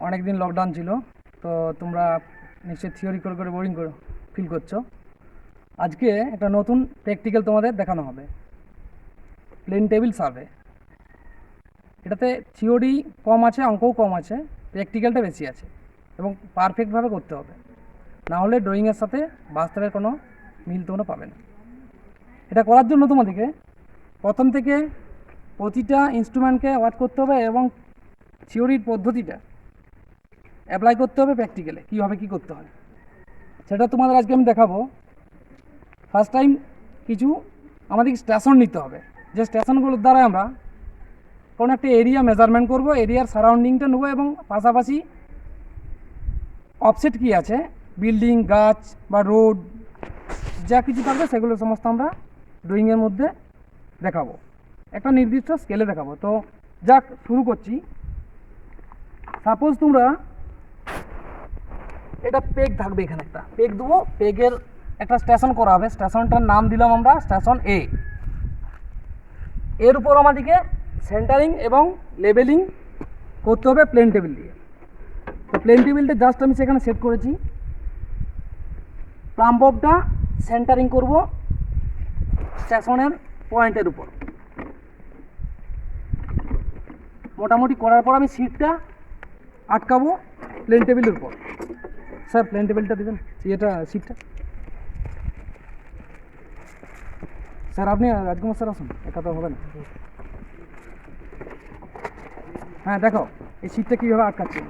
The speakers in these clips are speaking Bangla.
অনেক দিন লকডাউন ছিল, তো তোমরা নিশ্চয়ই থিওরি করে বোরিং ফিল করছো। আজকে একটা নতুন প্র্যাকটিক্যাল তোমাদের দেখানো হবে, প্লেন টেবিল সার্ভে। এটাতে থিওরি কম আছে, অঙ্কও কম আছে, প্র্যাকটিক্যালটা বেশি আছে এবং পারফেক্টভাবে করতে হবে, না হলে ড্রয়িংয়ের সাথে বাস্তবের কোনো মিল তোমরা পাবে না। এটা করার জন্য তোমাদেরকে প্রথম থেকে প্রতিটা ইনস্ট্রুমেন্টকে ওয়াচ করতে হবে এবং থিওরির পদ্ধতিটা অ্যাপ্লাই করতে হবে প্র্যাকটিক্যালে, কীভাবে কী করতে হয় সেটা তোমাদের আজকে আমি দেখাবো। ফার্স্ট টাইম কিছু আমাদের স্টেশন নিতে হবে, যে স্টেশনগুলোর দ্বারা আমরা কোনো একটা এরিয়া মেজারমেন্ট করব, এরিয়ার সারাউন্ডিংটা নেবো এবং পাশাপাশি অফসেট কী আছে, বিল্ডিং, গাছ বা রোড যা কিছু থাকবে সেগুলো সমস্ত আমরা ড্রয়িংয়ের মধ্যে দেখাবো, একটা নির্দিষ্ট স্কেলে দেখাবো। তো যাক, শুরু করছি। সাপোজ তোমরা এটা পেগ থাকবে, এখানে একটা পেগ দেবো, পেগের একটা স্টেশন করা হবে, স্টেশনটার নাম দিলাম আমরা স্টেশন এ। এর উপর আমাদেরকে সেন্টারিং এবং লেবেলিং করতে হবে প্লেন টেবিল দিয়ে। তো প্লেন টেবিলটা জাস্ট আমি সেখানে সেট করেছি। প্লাম্ব ববটা সেন্টারিং করব স্টেশনের পয়েন্টের উপর। মোটামুটি করার পর আমি সিটটা আটকাবো প্লেন টেবিলের উপর। স্যার প্লেন টেবিলটা দেবেন, এটা সিটটা। স্যার আপনি রাজকুমার স্যার আসুন, একা তো হবে না। হ্যাঁ দেখো এই সিটটা কীভাবে আটকাচ্ছি।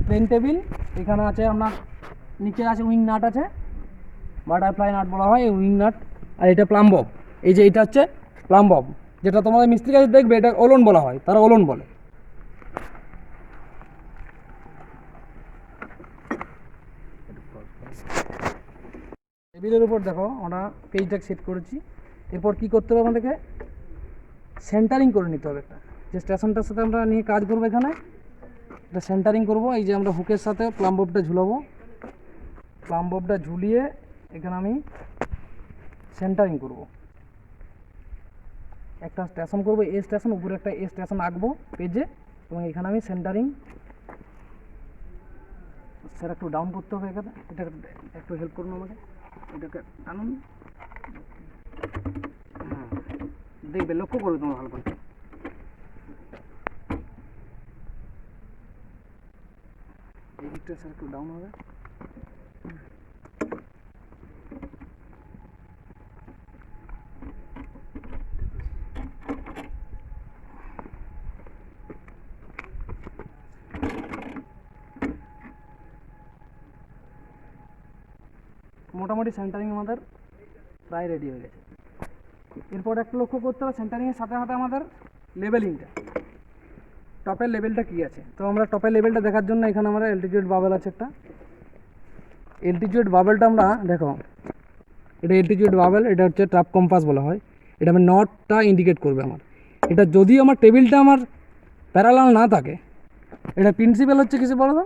প্লেন টেবিল এখানে আছে, আপনার নিচে আছে উইং নাট আছে, বাটারফ্লাই নাট বলা হয়, এই উইং নাট। আর এটা প্লাম্ব বব, এই যে এটা হচ্ছে প্লাম্ব বব, যেটা তোমাদের মিস্ত্রি কাছে দেখবে এটা ওলন বলা হয়, তারা ওলন বলে। টেবিলের উপর দেখো আমরা পেজটা সেট করেছি। এরপর কি করতে হবে, আমাদেরকে সেন্টারিং করে নিতে হবে একটা, যে স্টেশনটার সাথে আমরা নিয়ে কাজ করবো এখানে এটা সেন্টারিং করব। এই যে আমরা হুকের সাথে প্লাম্ব ববটা ঝুলাবো, প্লাম্ব ববটা ঝুলিয়ে এখানে আমি সেন্টারিং করব, একটা স্টেশন করব, এ স্টেশন, উপরে একটা এ স্টেশন আঁকবো পেজে, এবং এখানে আমি সেন্টারিং। স্যার একটু ডাউন করতে হবে এখানে, এটা একটু হেল্প করুন আমাকে, এটাকে টানুন। হ্যাঁ দেখবে, লক্ষ্য করবে তোমার ভালো করে। এই দিকটা স্যার একটু ডাউন হবে। মোটামুটি সেন্টারিং আমাদের প্রায় রেডি হয়ে গেছে। এরপর একটা লক্ষ্য করতে হবে সেন্টারিংয়ের সাথে সাথে আমাদের লেবেলিংটা, টপের লেভেলটা কী আছে। তো আমরা টপের লেভেলটা দেখার জন্য এখানে আমরা এলটিটিউড বাবেল আছে একটা, এলটিটিউড বাবেলটা আমরা দেখো, এটা এলটিটিউড বাবেল, এটা হচ্ছে ট্রাপ কম্পাস বলা হয়। এটা আমার নটটা ইন্ডিকেট করবে আমার। এটা যদি আমার টেবিলটা আমার প্যারালাল না থাকে, এটা প্রিন্সিপাল হচ্ছে কিছু বলো তো,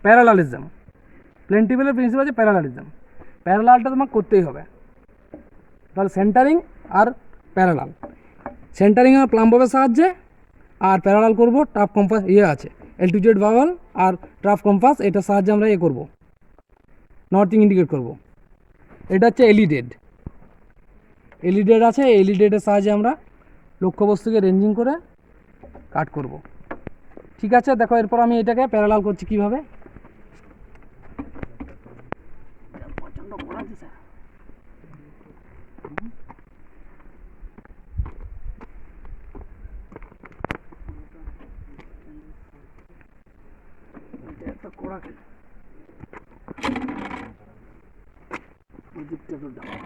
প্যারালালিজম। প্লেন টেবিলের প্রিন্সিপাল হচ্ছে প্যারালালিজম, প্যারালালটা তোমার করতেই হবে। তাহলে centering are parallel, centering R plumb ববের সাহায্যে, আর প্যারালাল করব ট্রাপ কম্পাস আছে এলটিটিউড বাবেল আর ট্রাপ কম্পাস, এটার সাহায্যে আমরা করব নর্থিং ইন্ডিকেট করব। এটা হচ্ছে এলিডেড, এলিডেড আছে, এলিডেডের সাহায্যে আমরা লক্ষ্যবস্তুকে রেঞ্জিং করে কাট করব। ঠিক আছে দেখো, এরপর আমি এটাকে প্যারালাল করছি কীভাবে। প্রচণ্ড করাচ্ছি স্যার, একটা কড়া ওই দিকটা তো ডাউন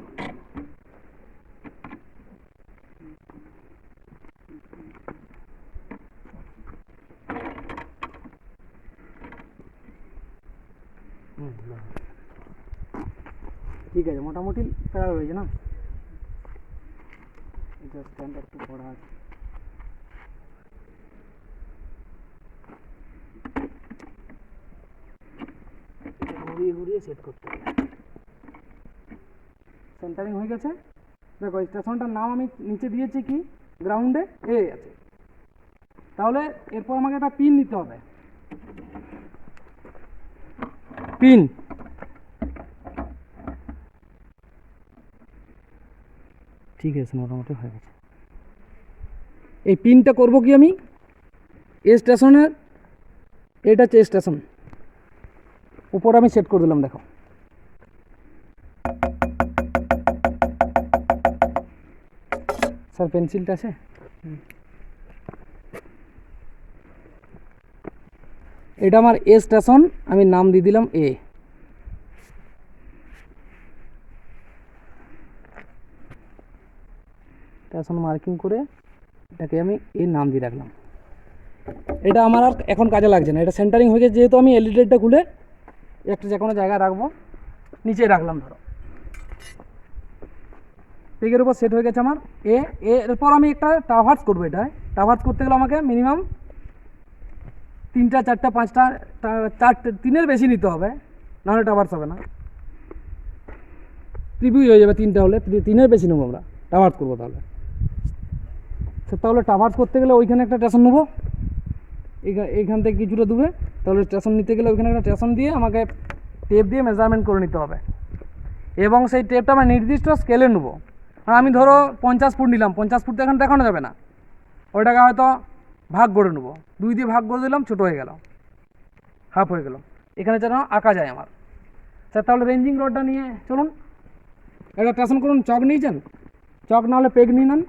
ঠিক আছে, মোটামুটি প্যারালাল হয়েছে না। এটা স্ট্যান্ড একটু করা আছে, ঘুরিয়ে ঘুরিয়ে সেট করতে হবে। সেন্টারিং হয়ে গেছে, দেখো স্টেশনটার নাম আমি নিচে দিয়েছি কি, গ্রাউন্ডে এ আছে। তাহলে এরপর আমাকে একটা পিন নিতে হবে, পিন। ঠিক আছে, মোটামুটি হয়ে গেছে। এই পিনটা করব কি আমি, এ স্টেশনের, এটা হচ্ছে স্টেশন, উপরে আমি সেট করে দিলাম। দেখো স্যার পেন্সিলটা আছে, এটা আমার এ স্টেশন, আমি নাম দিয়ে দিলাম এ। স্টেশন মার্কিং করে এটাকে আমি এর নাম দিয়ে রাখলাম। এটা আমার আর এখন কাজে লাগছে না, এটা সেন্টারিং হয়ে গেছে। যেহেতু আমি এলইডিটা খুলে একটা যে কোনো জায়গায় রাখবো, নিচে রাখলাম ধরো, পেগের উপর সেট হয়ে গেছে আমার এ। এরপর আমি একটা ট্রাভার্স করবো। এটা ট্রাভার্স করতে গেলে আমাকে মিনিমাম 3টা 4টা 5টা, 3-এর বেশি নিতে হবে, নাহলে ট্রাভার্স হবে না। ত্রিভুজ হয়ে যাবে 3টা হলে, 3-এর বেশি নেবো আমরা, ট্রাভার্স করবো। তাহলে ট্রাভার্স করতে গেলে ওইখানে একটা স্টেশন নেবো, এইখান থেকে কিছুটা দূরে। তাহলে স্টেশন নিতে গেলে ওইখানে একটা স্টেশন দিয়ে আমাকে টেপ দিয়ে মেজারমেন্ট করে নিতে হবে, এবং সেই টেপটা আমরা নির্দিষ্ট স্কেলে নেবো। আর আমি ধরো 50 ফুট নিলাম, 50 ফুট তো এখানে দেখানো যাবে না, ওইটাকে হয়তো ভাগ করে নেবো, 2 দিয়ে ভাগ করে দিলাম, ছোটো হয়ে গেল, হাফ হয়ে গেল। এখানে যেন আঁকা যায় আমার। স্যার তাহলে রেঞ্জিং রডটা নিয়ে চলুন, একটা স্টেশন করুন। চক নিয়েছেন, চক না হলে পেগ নিয়ে নেন।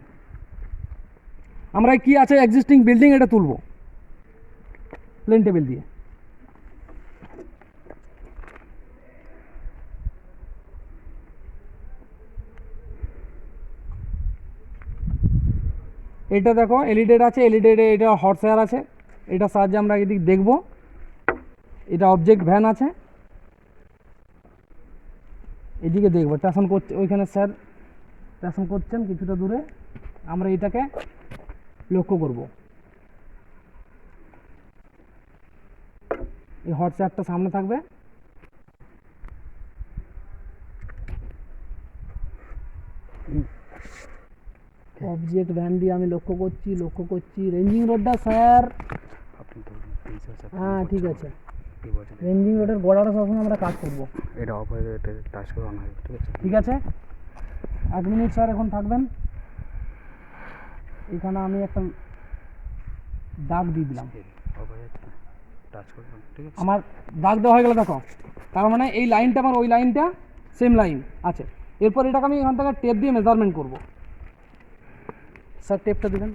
আমরা কি আছে এক্সিস্টিং বিল্ডিং, এটা তুলবো প্লেন টেবিল দিয়ে। এটা দেখো এলইডি আছে, এলইডি এটা হট ওয়্যার আছে, এটা সাহায্যে আমরা এদিক দেখবো। এটা অবজেক্ট ভ্যান আছে, এদিকে দেখবো স্টেশন করছে। ওইখানে স্যার স্টেশন করছেন কিছুটা দূরে, আমরা এটাকে লক্ষ্য করব। এই হট ওয়্যারটা সামনে থাকবে, অবজেক্ট ভ্যান দিয়ে আমি লক্ষ্য করছি। রেঞ্জিং রোডটা স্যার, হ্যাঁ ঠিক আছে, রেঞ্জিং রোডের গোড়াটা সবসময় আমরা কাজ করবো। এটা অফ হয়ে গেলে টাচ করে অন হবে, ঠিক আছে? ঠিক আছে, 1 মিনিট স্যার এখন থাকবেন। এখানে আমি একটা দাগ দিয়ে দিলাম, অফ হয়ে যাচ্ছে, টাচ করলাম, ঠিক আছে? আমার দাগ দেওয়া হয়ে গেল। দেখো তার মানে এই লাইনটা আমার ওই লাইনটা সেম লাইন আছে। এরপর এটাকে আমি এখান থেকে টেপ দিয়ে মেজারমেন্ট করব। স্যার টেপটা দিবেন।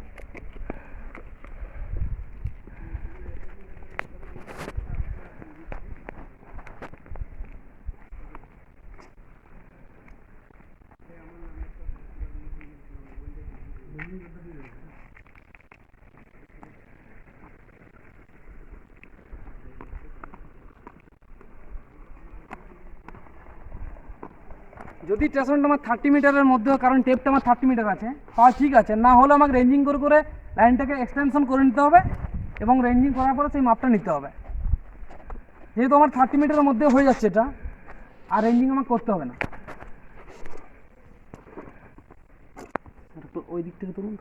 যদি স্টেশনটা আমার 30 মিটারের মধ্যে, কারণ টেপটা আমার 30 মিটার আছে, তাহলে ঠিক আছে। না হলে আমাকে রেঞ্জিং করে করে লাইনটাকে এক্সটেনশন করে নিতে হবে, এবং রেঞ্জিং করার পরে সেই মাপটা নিতে হবে। যেহেতু আমার 30 মিটারের মধ্যে হয়ে যাচ্ছে এটা, আর রেঞ্জিং আমার করতে হবে না। ওই দিক থেকে তুলুন।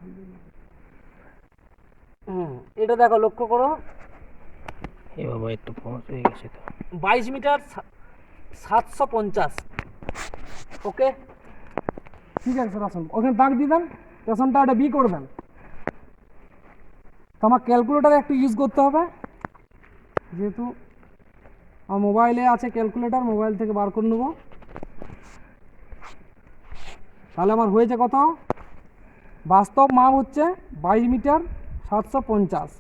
এটা দেখো, লক্ষ্য করো, এ বাবা একটু পজ হয়ে গেছে তো। 22 মিটার 750। ওকে ঠিক আছে স্যার, আসুন ওখানে দাগ দিবেন, স্টেশনটা ওটা বি করবেন। তো আমার ক্যালকুলেটার একটু ইউজ করতে হবে, যেহেতু আমার মোবাইলে আছে ক্যালকুলেটার, মোবাইল থেকে বার করে নেবো। তাহলে আমার হয়েছে কত, বাস্তব মাপ হচ্ছে 22 মিটার 750।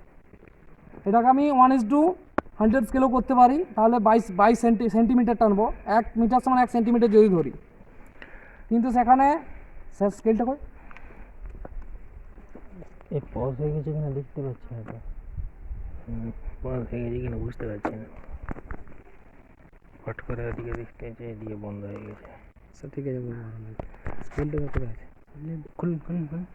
এটাকে আমি 1:100 স্কেলও করতে পারি, তাহলে 22 সেন্টিমিটার টানবো। 1 মিটার সমান 1 সেন্টিমিটার যদি ধরি, কিন্তু সেখানে স্যার স্কেলটা কই, এই পজ হয়ে গেছে কিনা দেখতে পাচ্ছি না তো, পজ হয়ে গেছে কিনা বুঝতে পারছি না। হট করে ওদিকে দেখতে হচ্ছে, এদিকে বন্ধ হয়ে গেছে। স্যার ঠিক আছে, স্কেলটা কোথায় আছে, খুলুন খুলুন খুলুন।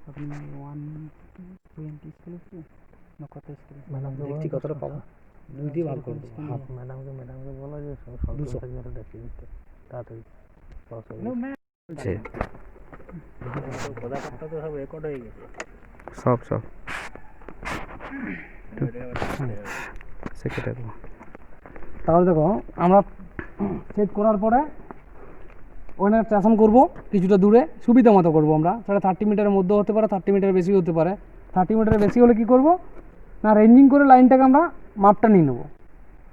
আপনি 120 স্কেল না কত স্কেল দেখছি কতটা পাবো। দুইটি ভাগ করে দেবো। হাফ ম্যাডামকে বলো যে সব জায়গাটা দেখিয়ে দিতে তাড়াতাড়ি কথাবার্তা তো সব রেকর্ড হয়ে গেছে সব সেক্রেটারি। তাহলে দেখো আমরা সেট করার পরে ওখানে স্টেশন করবো কিছুটা দূরে, সুবিধা মতো করবো আমরা, সেটা 30 মিটারের মধ্যে হতে পারে, 30 মিটার বেশি হতে পারে। 30 মিটারের বেশি হলে কি করব না, রেঞ্জিং করে লাইনটাকে আমরা মাপটা নিয়ে নেবো।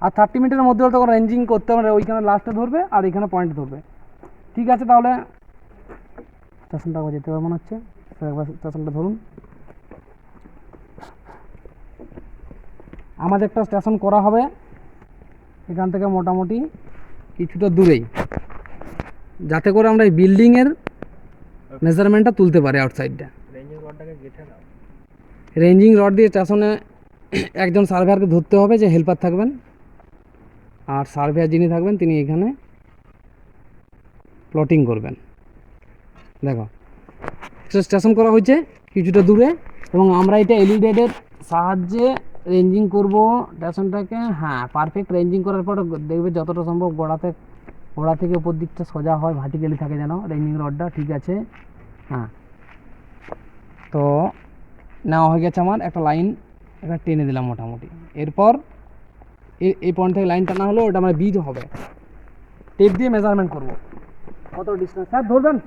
আর 30 মিটারের মধ্যে হলে তখন রেঞ্জিং করতে আমরা ওইখানে লাস্টে ধরবে আর এইখানে পয়েন্ট ধরবে। ঠিক আছে, তাহলে স্টেশনটা একবার যেতে পারবো মনে হচ্ছে, একবার স্টেশনটা ধরুন। আমাদের একটা স্টেশন করা হবে এখান থেকে মোটামুটি কিছুটা দূরেই, যাতে করে আমরা এই বিল্ডিংয়ের মেজারমেন্টটা তুলতে পারি আউটসাইডটা। রেঞ্জিং রডটাকে গেঁথে দাও। রেঞ্জিং রড দিয়ে স্টেশনে একজন সার্ভেয়ারকে ধরতে হবে, যে হেল্পার থাকবেন, আর সার্ভেয়ার যিনি থাকবেন তিনি এখানে প্লটিং করবেন। দেখো স্টেশন করা হয়েছে কিছুটা দূরে, এবং আমরা এটা এলইডির সাহায্যে রেঞ্জিং করব স্টেশনটাকে। হ্যাঁ, পারফেক্ট রেঞ্জিং করার পর দেখবে যতটা সম্ভব গোড়া থেকে উপর দিকটা সোজা হয়, ভার্টিক্যালি থাকে যেন রেঞ্জিং রডটা। ঠিক আছে, হ্যাঁ, তো নেওয়া হয়ে গেছে। আমার একটা লাইন একটা টেনে দিলাম মোটামুটি। এরপর এই পয়েন্ট থেকে লাইন টানা হলো, ওটা আমার বিট হবে। টেপ দিয়ে মেজারমেন্ট করব কত ডিস্টেন্স। স্যার ধরবেন,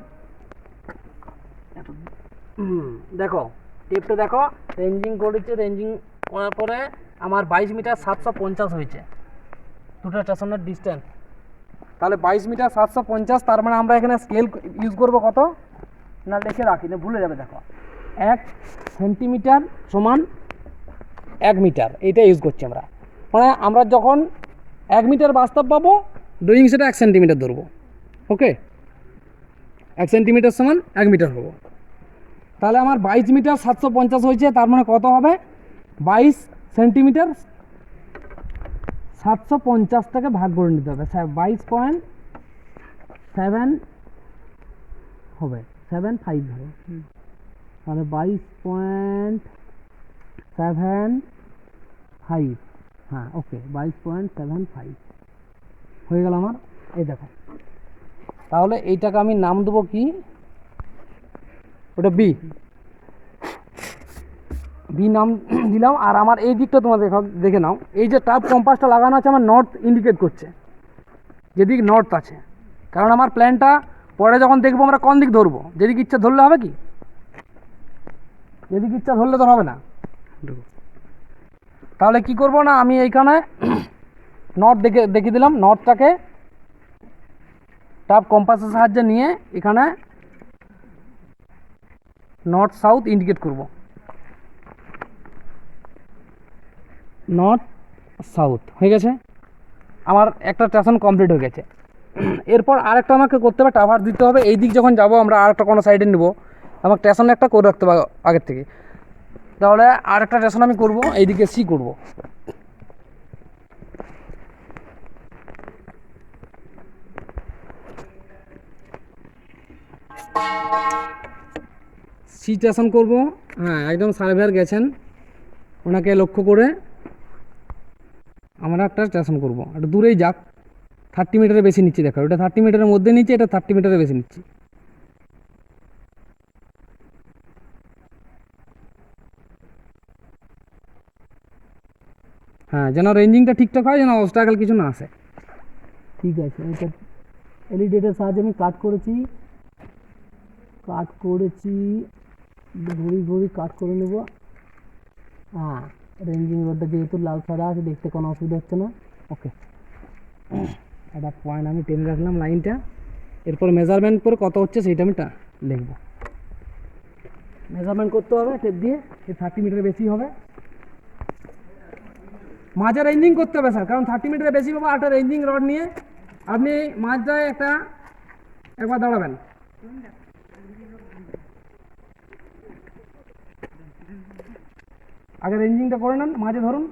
দেখো টেপটা দেখো, রেঞ্জিং করেছে, রেঞ্জিং করার পরে আমার 22 মিটার 750 হয়েছে দুটো স্টেশনের ডিস্টেন্স। তাহলে 22 মিটার 750, তার মানে আমরা এখানে স্কেল ইউজ করব কত না, লিখে রাখি না ভুলে যাবে। দেখো 1 সেন্টিমিটার সমান 1 মিটার, এইটা ইউজ করছি আমরা। মানে আমরা যখন 1 মিটার বাস্তব পাবো, ডুইং সেটা 1 সেন্টিমিটার ধরবো। ওকে, 1 সেন্টিমিটার সমান 1 মিটার হবো। তাহলে আমার 22 মিটার 750 হয়েছে, তার মানে কত হবে 22 সেন্টিমিটার 750টাকে ভাগ করে নিতে হবে। 22.7 হবে, 75 হবে। তাহলে 22.75, হ্যাঁ ওকে, 22.75 হয়ে গেল আমার। এই দেখো, তাহলে এইটাকে আমি নাম দেবো কি, ওটা বি নাম দিলাম। আর আমার এই দিকটা তোমরা দেখে নাও, এই যে টাপ কম্পাসটা লাগানো আছে আমার নর্থ ইন্ডিকেট করছে, যেদিক নর্থ আছে। কারণ আমার প্ল্যানটা পরে যখন দেখবো আমরা কোন দিক ধরবো, যেদিক ইচ্ছা ধরলে হবে কি, যেদিক ইচ্ছা ধরলে তো হবে না। তাহলে কি করব না, আমি এইখানে নর্থ দেখিয়ে দিলাম। নর্থটাকে টাপ কম্পাসের সাহায্যে নিয়ে এখানে নর্থ সাউথ ইন্ডিকেট করব, নর্থ সাউথ হয়ে গেছে। আমার একটা স্টেশন কমপ্লিট হয়ে গেছে। এরপর আরেকটা আমাকে করতে হবে, ট্রাভার্স দিতে হবে। এই দিক যখন যাব আমরা আরেকটা কোনো সাইডে নেব, আমার স্টেশন একটা করে রাখতে হবে আগের থেকে। তাহলে আরেকটা স্টেশন আমি করব, এইদিকে সি করব। সি স্টেশন করব। হ্যাঁ, একদম সার্ভেয়ার গেছেন, ওনাকে লক্ষ্য করে আমরা একটা স্টেশন করব। একটু দূরেই যাক, 30 মিটারের বেশি নিচ্ছি। দেখো ওটা 30 মিটারের মধ্যে নিচ্ছি, এটা 30 মিটারের বেশি নিচ্ছি। হ্যাঁ, যেন রেঞ্জিংটা ঠিকঠাক হয়, যেন অবস্ট্রাগল কিছু না আসে। ঠিক আছে, এটা এলইডির সাহায্যে আমি কাট করেছি, ঘুরি কাট করে নেব। হ্যাঁ, রেঞ্জিং রোডটা যেহেতু লাল সাদা আছে, দেখতে কোনো অসুবিধা হচ্ছে না। ওকে, একটা পয়েন্ট আমি টেনে রাখলাম লাইনটা। এরপর মেজারমেন্ট করে কত হচ্ছে সেইটা আমি লিখব। মেজারমেন্ট করতে হবে টেপ দিয়ে, এই 30 মিটার বেশি হবে। মাঝে রেঞ্জিং করতে হবে স্যার, কারণ 30 মিটারের বেশি পাবো। একটা রেঞ্জিং রড নিয়ে আপনি মাঝটায় একবার দাঁড়াবেন। আগে রেঞ্জিংটা করে নেন, মাঝে ধরুন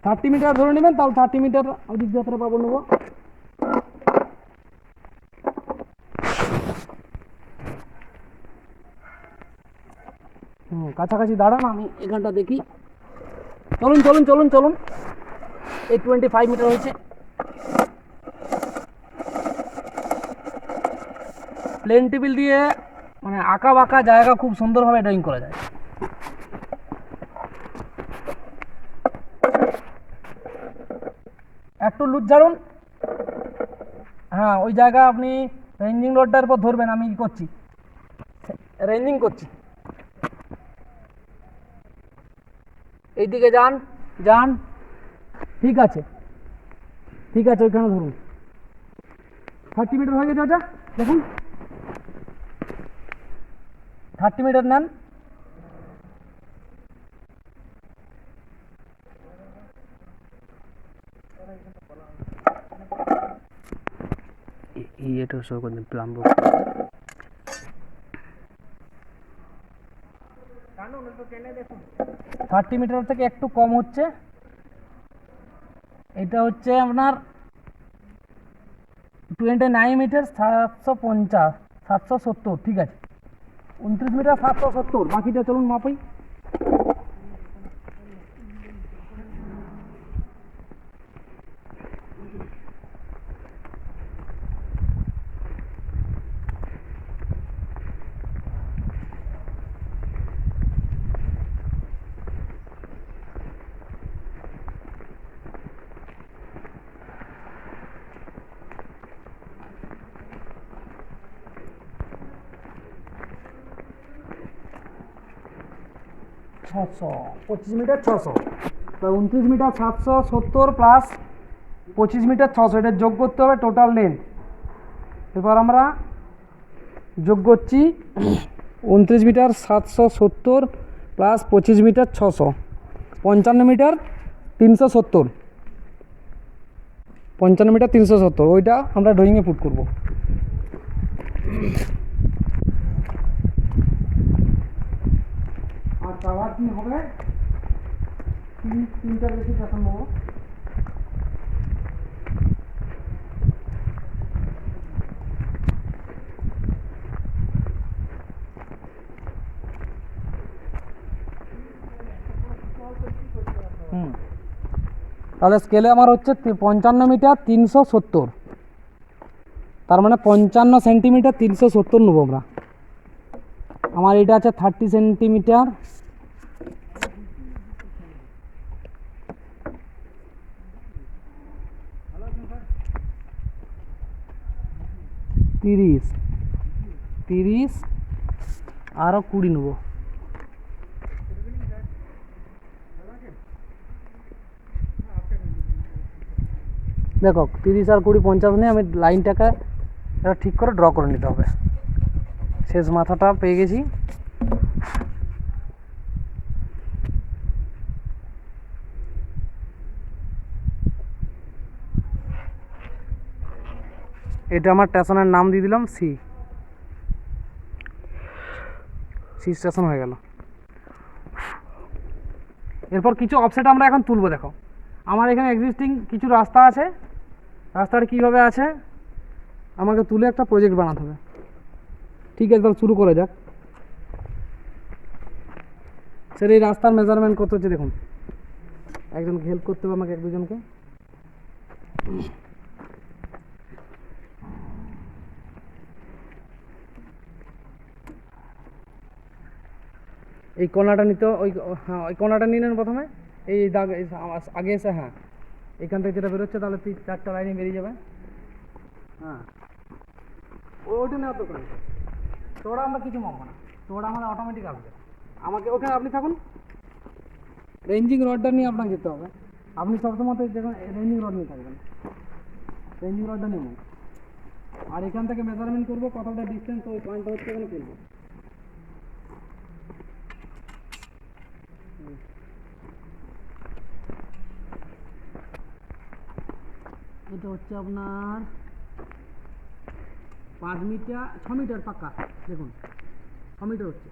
30 মিটার ধরে নেবেন, তাহলে 30 মিটার ওদিক যাত্রা পাবো নেবো। কাছাকাছি দাঁড়ান, আমি এখানটা দেখি। চলুন। এই 25 মিটার হয়েছে। প্লেন টেবিল দিয়ে মানে আঁকা বাঁকা জায়গা খুব সুন্দরভাবে ড্রয়িং করা যায়। একটু লুজ ঝাড়ুন। হ্যাঁ, ওই জায়গা আপনি রেঞ্জিং রডটার উপর ধরবেন, আমি করছি, রেঞ্জিং করছি। এইদিকে যান যান, ঠিক আছে ঠিক আছে, ওইখানে ধরুন। 30 মিটার হয়ে গেছে ওটা, দেখুন 30 মিটার নেন। এটা শো করে দিন প্লাম্ব। 30 মিটার থেকে একটু কম হচ্ছে। এটা হচ্ছে আপনার 29 মিটার 750 770, ঠিক আছে। 29 মিটার 770, বাকিটা চলুন মাপই। ছশো 25 মিটার 600, 29 মিটার 770 প্লাস 25 মিটার 600, এটা যোগ করতে হবে টোটাল লেন্থ। এবার আমরা যোগ করছি 29 metre 770 plus 25 metre 600, 55 metre 370, 55 metre 370, ওইটা আমরা ড্রয়িংয়ে পুট করব। আর কাভার কি হবে, তিনটার বেশি পেছন নেবো। তাহলে স্কেলে আমার হচ্ছে 55 মিটার 370, তার মানে 55 সেন্টিমিটার 370 নেবো আমরা। আমার এটা আছে 30 সেন্টিমিটার, তিরিশ আরও 20 নেবো। দেখো 30 আর 20 50 নিয়ে আমি লাইনটাকে এটা ঠিক করে ড্র করে নিতে হবে। শেষ মাথাটা পেয়ে গেছি। এটা আমার স্টেশনের নাম দিয়ে দিলাম, সি স্টেশন হয়ে গেল। এরপর কিছু অফসেট আমরা এখন তুলবো। দেখো আমার এখানে এক্সিস্টিং কিছু রাস্তা আছে, রাস্তাটা কীভাবে আছে আমাকে তুলে একটা প্রজেক্ট বানাতে হবে। ঠিক আছে, তাহলে শুরু করা যাক। স্যার এই রাস্তার মেজারমেন্ট কত হচ্ছে দেখুন, একজনকে হেল্প করতে হবে আমাকে, এক দুজনকে। এই কোনাটা নিতে, ওই হ্যাঁ ওই কোনাটা নিয়ে নেন প্রথমে। এই দাগ আগে এসে, হ্যাঁ এখান থেকে যেটা বেরোচ্ছে তাহলে 4টা লাইনে বেরিয়ে যাবে। হ্যাঁ ওইটা নেওয়ার দোকান, তোরা আমরা কিছু মাপবো না, তোরা আমাদের অটোমেটিক আসবে। আমাকে ওখানে আপনি থাকুন, রেঞ্জিং রডটা নিয়ে আপনাকে যেতে হবে। আপনি সবসময় তো দেখুন রেঞ্জিং রড নিয়ে থাকবেন, রেঞ্জিং রডটা নিয়ে নেন। আর এখান থেকে মেজারমেন্ট করবো কতটা ডিস্টেন্স ওই পয়েন্টটা হচ্ছে এখানে ফেলবো। এটা হচ্ছে আপনার 5 মিটার 6 মিটার পাক্কা, দেখুন 6 মিটার হচ্ছে,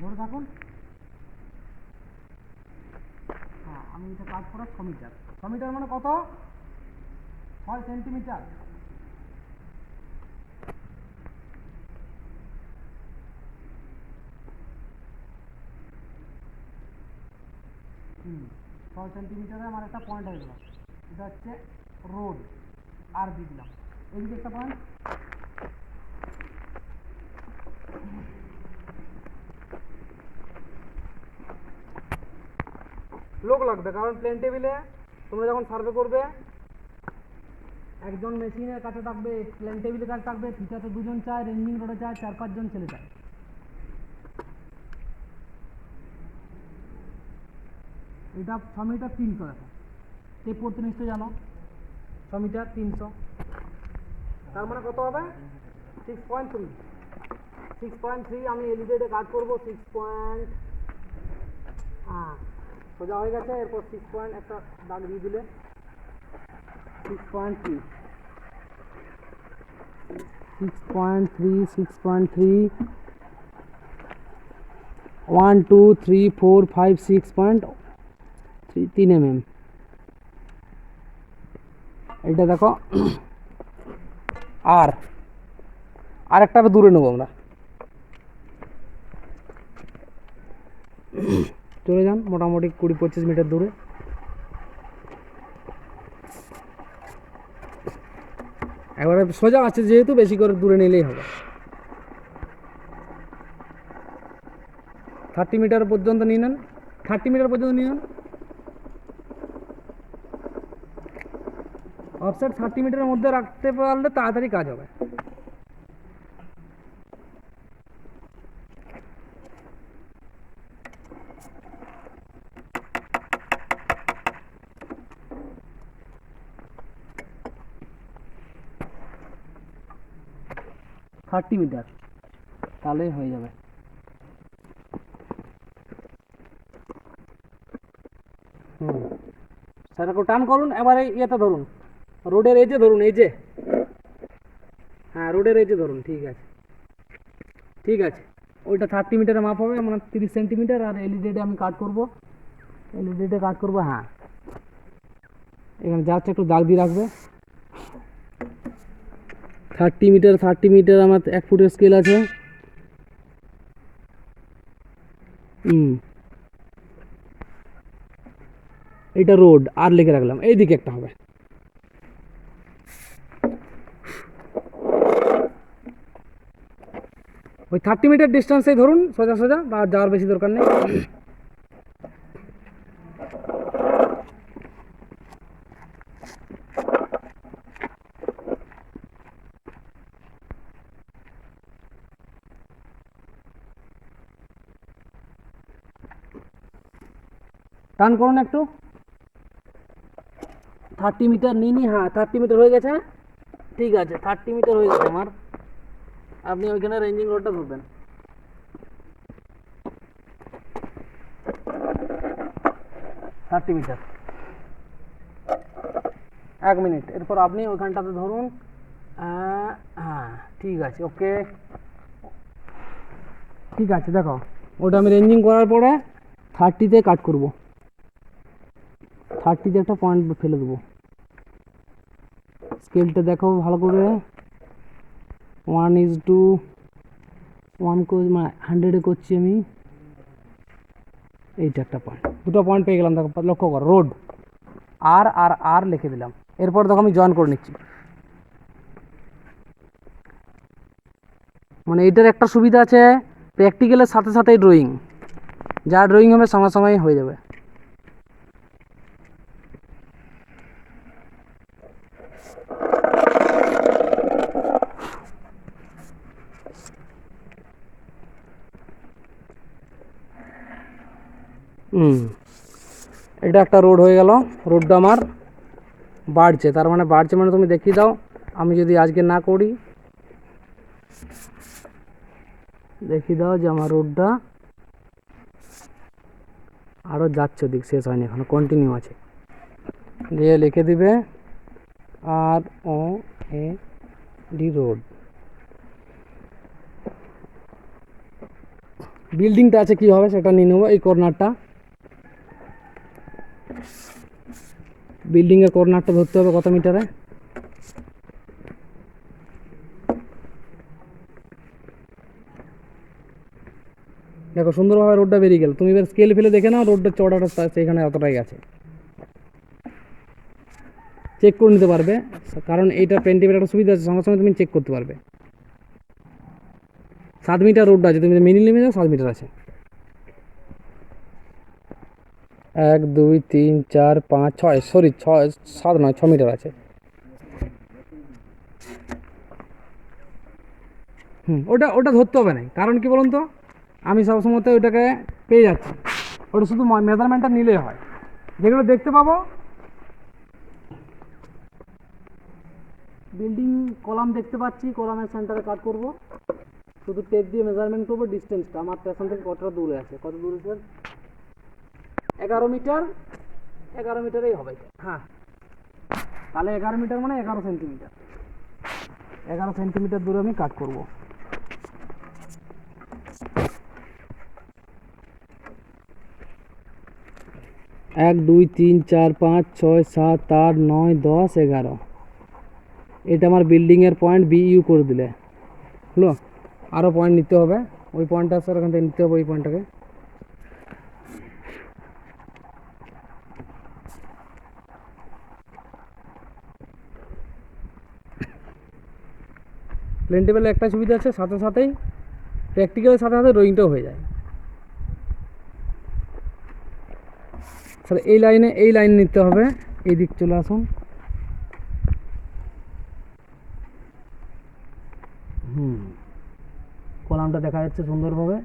ধরে থাকুন। হ্যাঁ আমি এটা কাজ করা 6 মিটার, 6 মিটার মানে কত, 6 সেন্টিমিটার। সেন্টিমিটারে আমার একটা পয়েন্ট হয়ে গেল, এটা হচ্ছে রোড, আর দিয়ে দিলাম এদিকে একটা পয়েন্ট। লোক লাগবে, কারণ প্লেন টেবিলে তোমরা যখন সার্ভে করবে একজন মেশিনের কাছে থাকবে, প্লেন টেবিলের কাছে থাকবে, ফিচাতে দুজন চায়, রেঞ্জিং রোডে চায় 4-5 জন ছেলে চায়। এটা 6 মিটার 300, দেখো টেপ করতে নিশ্চয় জানো, 6 মিটার 300, তার মানে কত হবে 6.3। 6.3 আমি এলিভেটে কাট করবো 6 পয়েন্ট, হ্যাঁ সোজা হয়ে গেছে। এরপর 6 পয়েন্ট একটা দাগ দিয়ে দিলে 6.3, 6.3 1 2 3 4 5 6.3 mm। এটা দেখো আর একটা দূরে নেবো আমরা, চলে যান মোটামুটি 20-25 মিটার দূরে। একবারে সোজা আছে যেহেতু বেশি করে দূরে নিলেই হবে। 30 মিটার পর্যন্ত নিয়ে নেন, 30 মিটার পর্যন্ত নিয়ে নেন। অফসেট 30 মিটারের মধ্যে রাখতে পারলে তাড়াতাড়ি কাজ হবে। থার্টি মিটার তাহলেই হয়ে যাবে। সেটাকে টান করুন, এবারে ইয়েটা ধরুন, রোডের এজে ধরুন, এই যে হ্যাঁ রোডের এজে ধরুন, ঠিক আছে ঠিক আছে। ওইটা 30 মিটারের মাপ হবে, মানে 30 সেন্টিমিটার। আর এলইডিতে আমি কাট করবো, এলইডিতে কাট করবো, হ্যাঁ এখানে যা হচ্ছে একটু দাগ দিয়ে রাখবে। 30 মিটার আমার 1 ফুটের স্কেল আছে। এটা রোড, আর লিখে রাখলাম, এইদিকে একটা হবে। ওই 30 মিটার ডিস্টেন্সে ধরুন সোজা সোজা, বা যাওয়ার বেশি দরকার নেই। টান করুন একটু, 30 মিটার নিনি, হ্যাঁ 30 মিটার হয়ে গেছে, ঠিক আছে 30 মিটার হয়ে গেছে আমার। আপনি ওইখানে রেঞ্জিং রোডটা ধরবেন, থার্টি মিটার, 1 মিনিট। এরপর আপনি ওইখানটাতে ধরুন, হ্যাঁ ঠিক আছে, ওকে ঠিক আছে। দেখো ওটা আমি রেঞ্জিং করার পরে 30তে কাট করব, 30তে একটা পয়েন্ট ফেলে দেবো। স্কেলটা দেখো ভালো করে, 1:1 মানে 100-এ করছি আমি। এইটা একটা পয়েন্ট, দুটো পয়েন্ট পেয়ে গেলাম। দেখো লক্ষ্য করো, রোড আর লিখে দিলাম। এরপর দেখো আমি জয়েন করে নিচ্ছি। মানে এটার একটা সুবিধা আছে, প্র্যাকটিক্যালের সাথে সাথে ড্রয়িং, যা ড্রয়িং হবে সঙ্গে সঙ্গে হয়ে যাবে। এটা একটা রোড হয়ে গেল। রোডটা আমার বাড়ছে, তার মানে বাড়ছে মানে তুমি দেখিয়ে দাও। আমি যদি আজকে না করি, দেখিয়ে দাও যে আমার রোডটা আরও যাচ্ছে, দিক শেষ হয়নি এখনো, কন্টিনিউ আছে। দিয়ে লিখে দিবে ROAD রোড। বিল্ডিংটা আছে কি হবে সেটা নিয়ে নেবো। এই কর্নারটা, বিল্ডিংয়ের কর্নারটা ধরতে হবে কত মিটারে। দেখো সুন্দরভাবে রোডটা বেরিয়ে গেল। তুমি এবার স্কেল ফেলে দেখে নাও, রোডটা চড়াটা সেখানে এতটাই আছে। চেক করে নিতে পারবে, কারণ এইটা পেন্টিমের একটা সুবিধা আছে, সঙ্গে সঙ্গে তুমি চেক করতে পারবে। 7 মিটার রোড আছে, তুমি মিনি নেমে যাও 7 মিটার আছে। 1 2 3 4 5 6, সরি 6 7 নয় 6 মিটার আছে। ওটা ওটা ধরতে হবে না, কারণ কি বলুন তো, আমি সবসময় তো ওইটাকে পেয়ে যাচ্ছি, ওটা শুধু মেজারমেন্টটা নিলেই হয়। যেগুলো দেখতে পাবো বিল্ডিং কলাম দেখতে পাচ্ছি, কলামের সেন্টারে কাট করব, শুধু টেপ দিয়ে মেজারমেন্ট করবো ডিস্টেন্সটা আমার স্টেশন থেকে কতটা দূরে আছে, কত দূরে স্যার 11 মিটার, 11 মিটারেই হবে। হ্যাঁ, তাহলে 11 মিটার মানে 11 সেন্টিমিটার, 11 সেন্টিমিটার দূরে আমি কাট করব। এক 2 3 4 5 6 7 8 9 10 11, এটা আমার বিল্ডিংয়ের পয়েন্ট বিইউ করে দিলে হলো। আরও পয়েন্ট নিতে হবে, ওই পয়েন্টটা স্যার ওখান থেকে নিতে হবে, ওই পয়েন্টটাকে। প্লেন টেবিলে একটা সুবিধা আছে, সাথে সাথেই প্র্যাকটিক্যালের সাথে সাথে ড্রয়িংটাও হয়ে যায়। স্যার এই লাইন নিতে হবে, এই দিক চলে আসুন। কলামটা দেখা যাচ্ছে সুন্দরভাবে।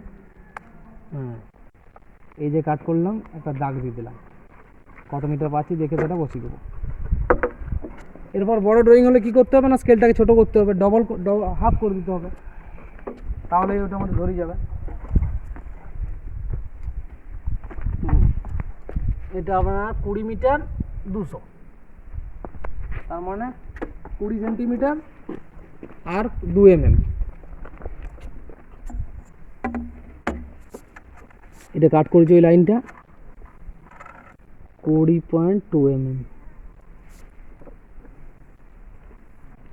হ্যাঁ, এই যে কাট করলাম, একটা দাগ দিয়ে দিলাম, কত মিটার পাচ্ছি দেখে সেটা বসিয়ে দেবো। এরপর বড় ড্রয়িং হলে কি করতে হবে না, স্কেলটাকে ছোট করতে হবে, হাফ করে দিতে হবে, তাহলে ওটা আমাদের ধরে যাবে। এটা আপনার 20 মিটার 200, তার মানে 20 সেন্টিমিটার আর 2 mm। এটা কাট করেছি ওই লাইনটা 20.2 mm।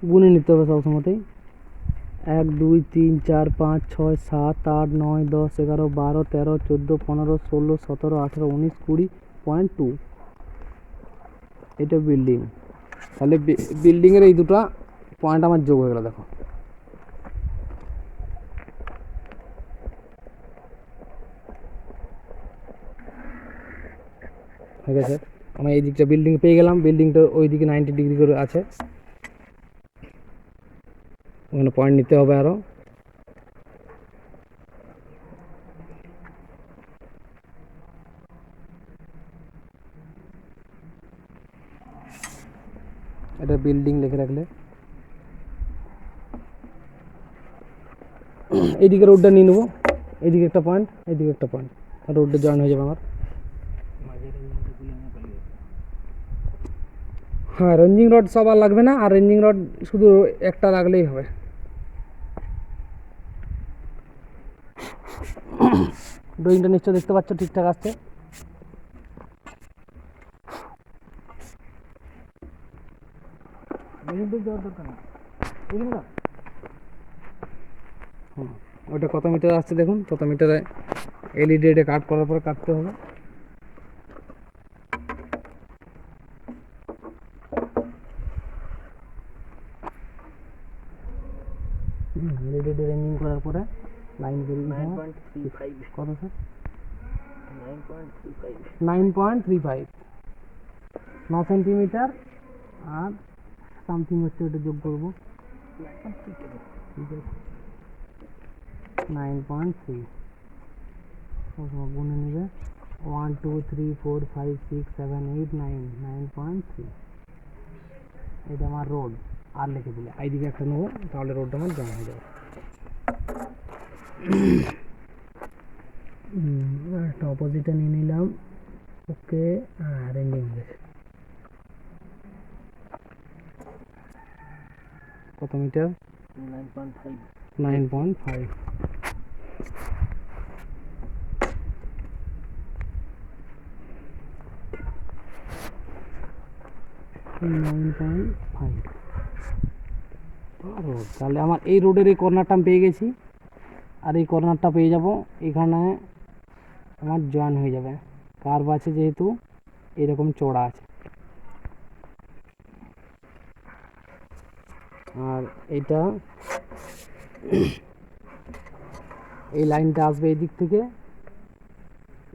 গুনে নিতে হবে সবসময়তেই, 1 2 3 4 5 6 7 8 9 10 11 12 13 14 15 16 17 18 19 20.2। এটা বিল্ডিং, তাহলে বিল্ডিংয়ের এই দুটো পয়েন্ট আমার যোগ হয়ে গেল, দেখো। ঠিক আছে, আমি এই দিকটা বিল্ডিং পেয়ে গেলাম, বিল্ডিংটা ওই দিকে 90 ডিগ্রি করে আছে, ওখানে পয়েন্ট নিতে হবে আরও। এটা বিল্ডিং লিখে রাখলে, এইদিকে রোডটা নিয়ে নেবো, এইদিকে একটা পয়েন্ট, এইদিকে একটা পয়েন্ট, আর রোডটা জয়েন হয়ে যাবে আমার। হ্যাঁ, রেঞ্জিং রড সব আর লাগবে না, আর রেঞ্জিং রড শুধু একটা লাগলেই হবে। ড্রয়িংটা নিশ্চয় দেখতে পাচ্ছ ঠিকঠাক আসছে। ওটা কত মিটার আসছে দেখুন, কত মিটারে এলইডি এটা কাট করার পরে কাটতে হবে। এলইডি রেঞ্জিং করার পরে লাইন বেরিয়ে 9.35 কত স্যার 9.35 9 সেন্টিমিটার আর সামথিং হচ্ছে, ওটা যোগ করবো 9.3। গুনে নেবে 1 2 3 4 5 6 7 8 9 9.3। এটা আমার রোড, আর লিখে দিলে এইদিকে একটা নেবো, তাহলে রোডটা আমার জমা হয়ে যাবে। একটা অপোজিটে নিয়ে নিলাম, ওকে। রেঞ্জিং কত মিটার 9.5 9.5। তাহলে আমার এই রোডের এই কর্নারটা আমি পেয়ে গেছি, আর এই কর্নারটা পেয়ে যাব, এখানে আমার জয়েন হয়ে যাবে। কার্ভ আছে যেহেতু, এরকম চওড়া আছে। আর এইটা এই লাইনটা আসবে এই দিক থেকে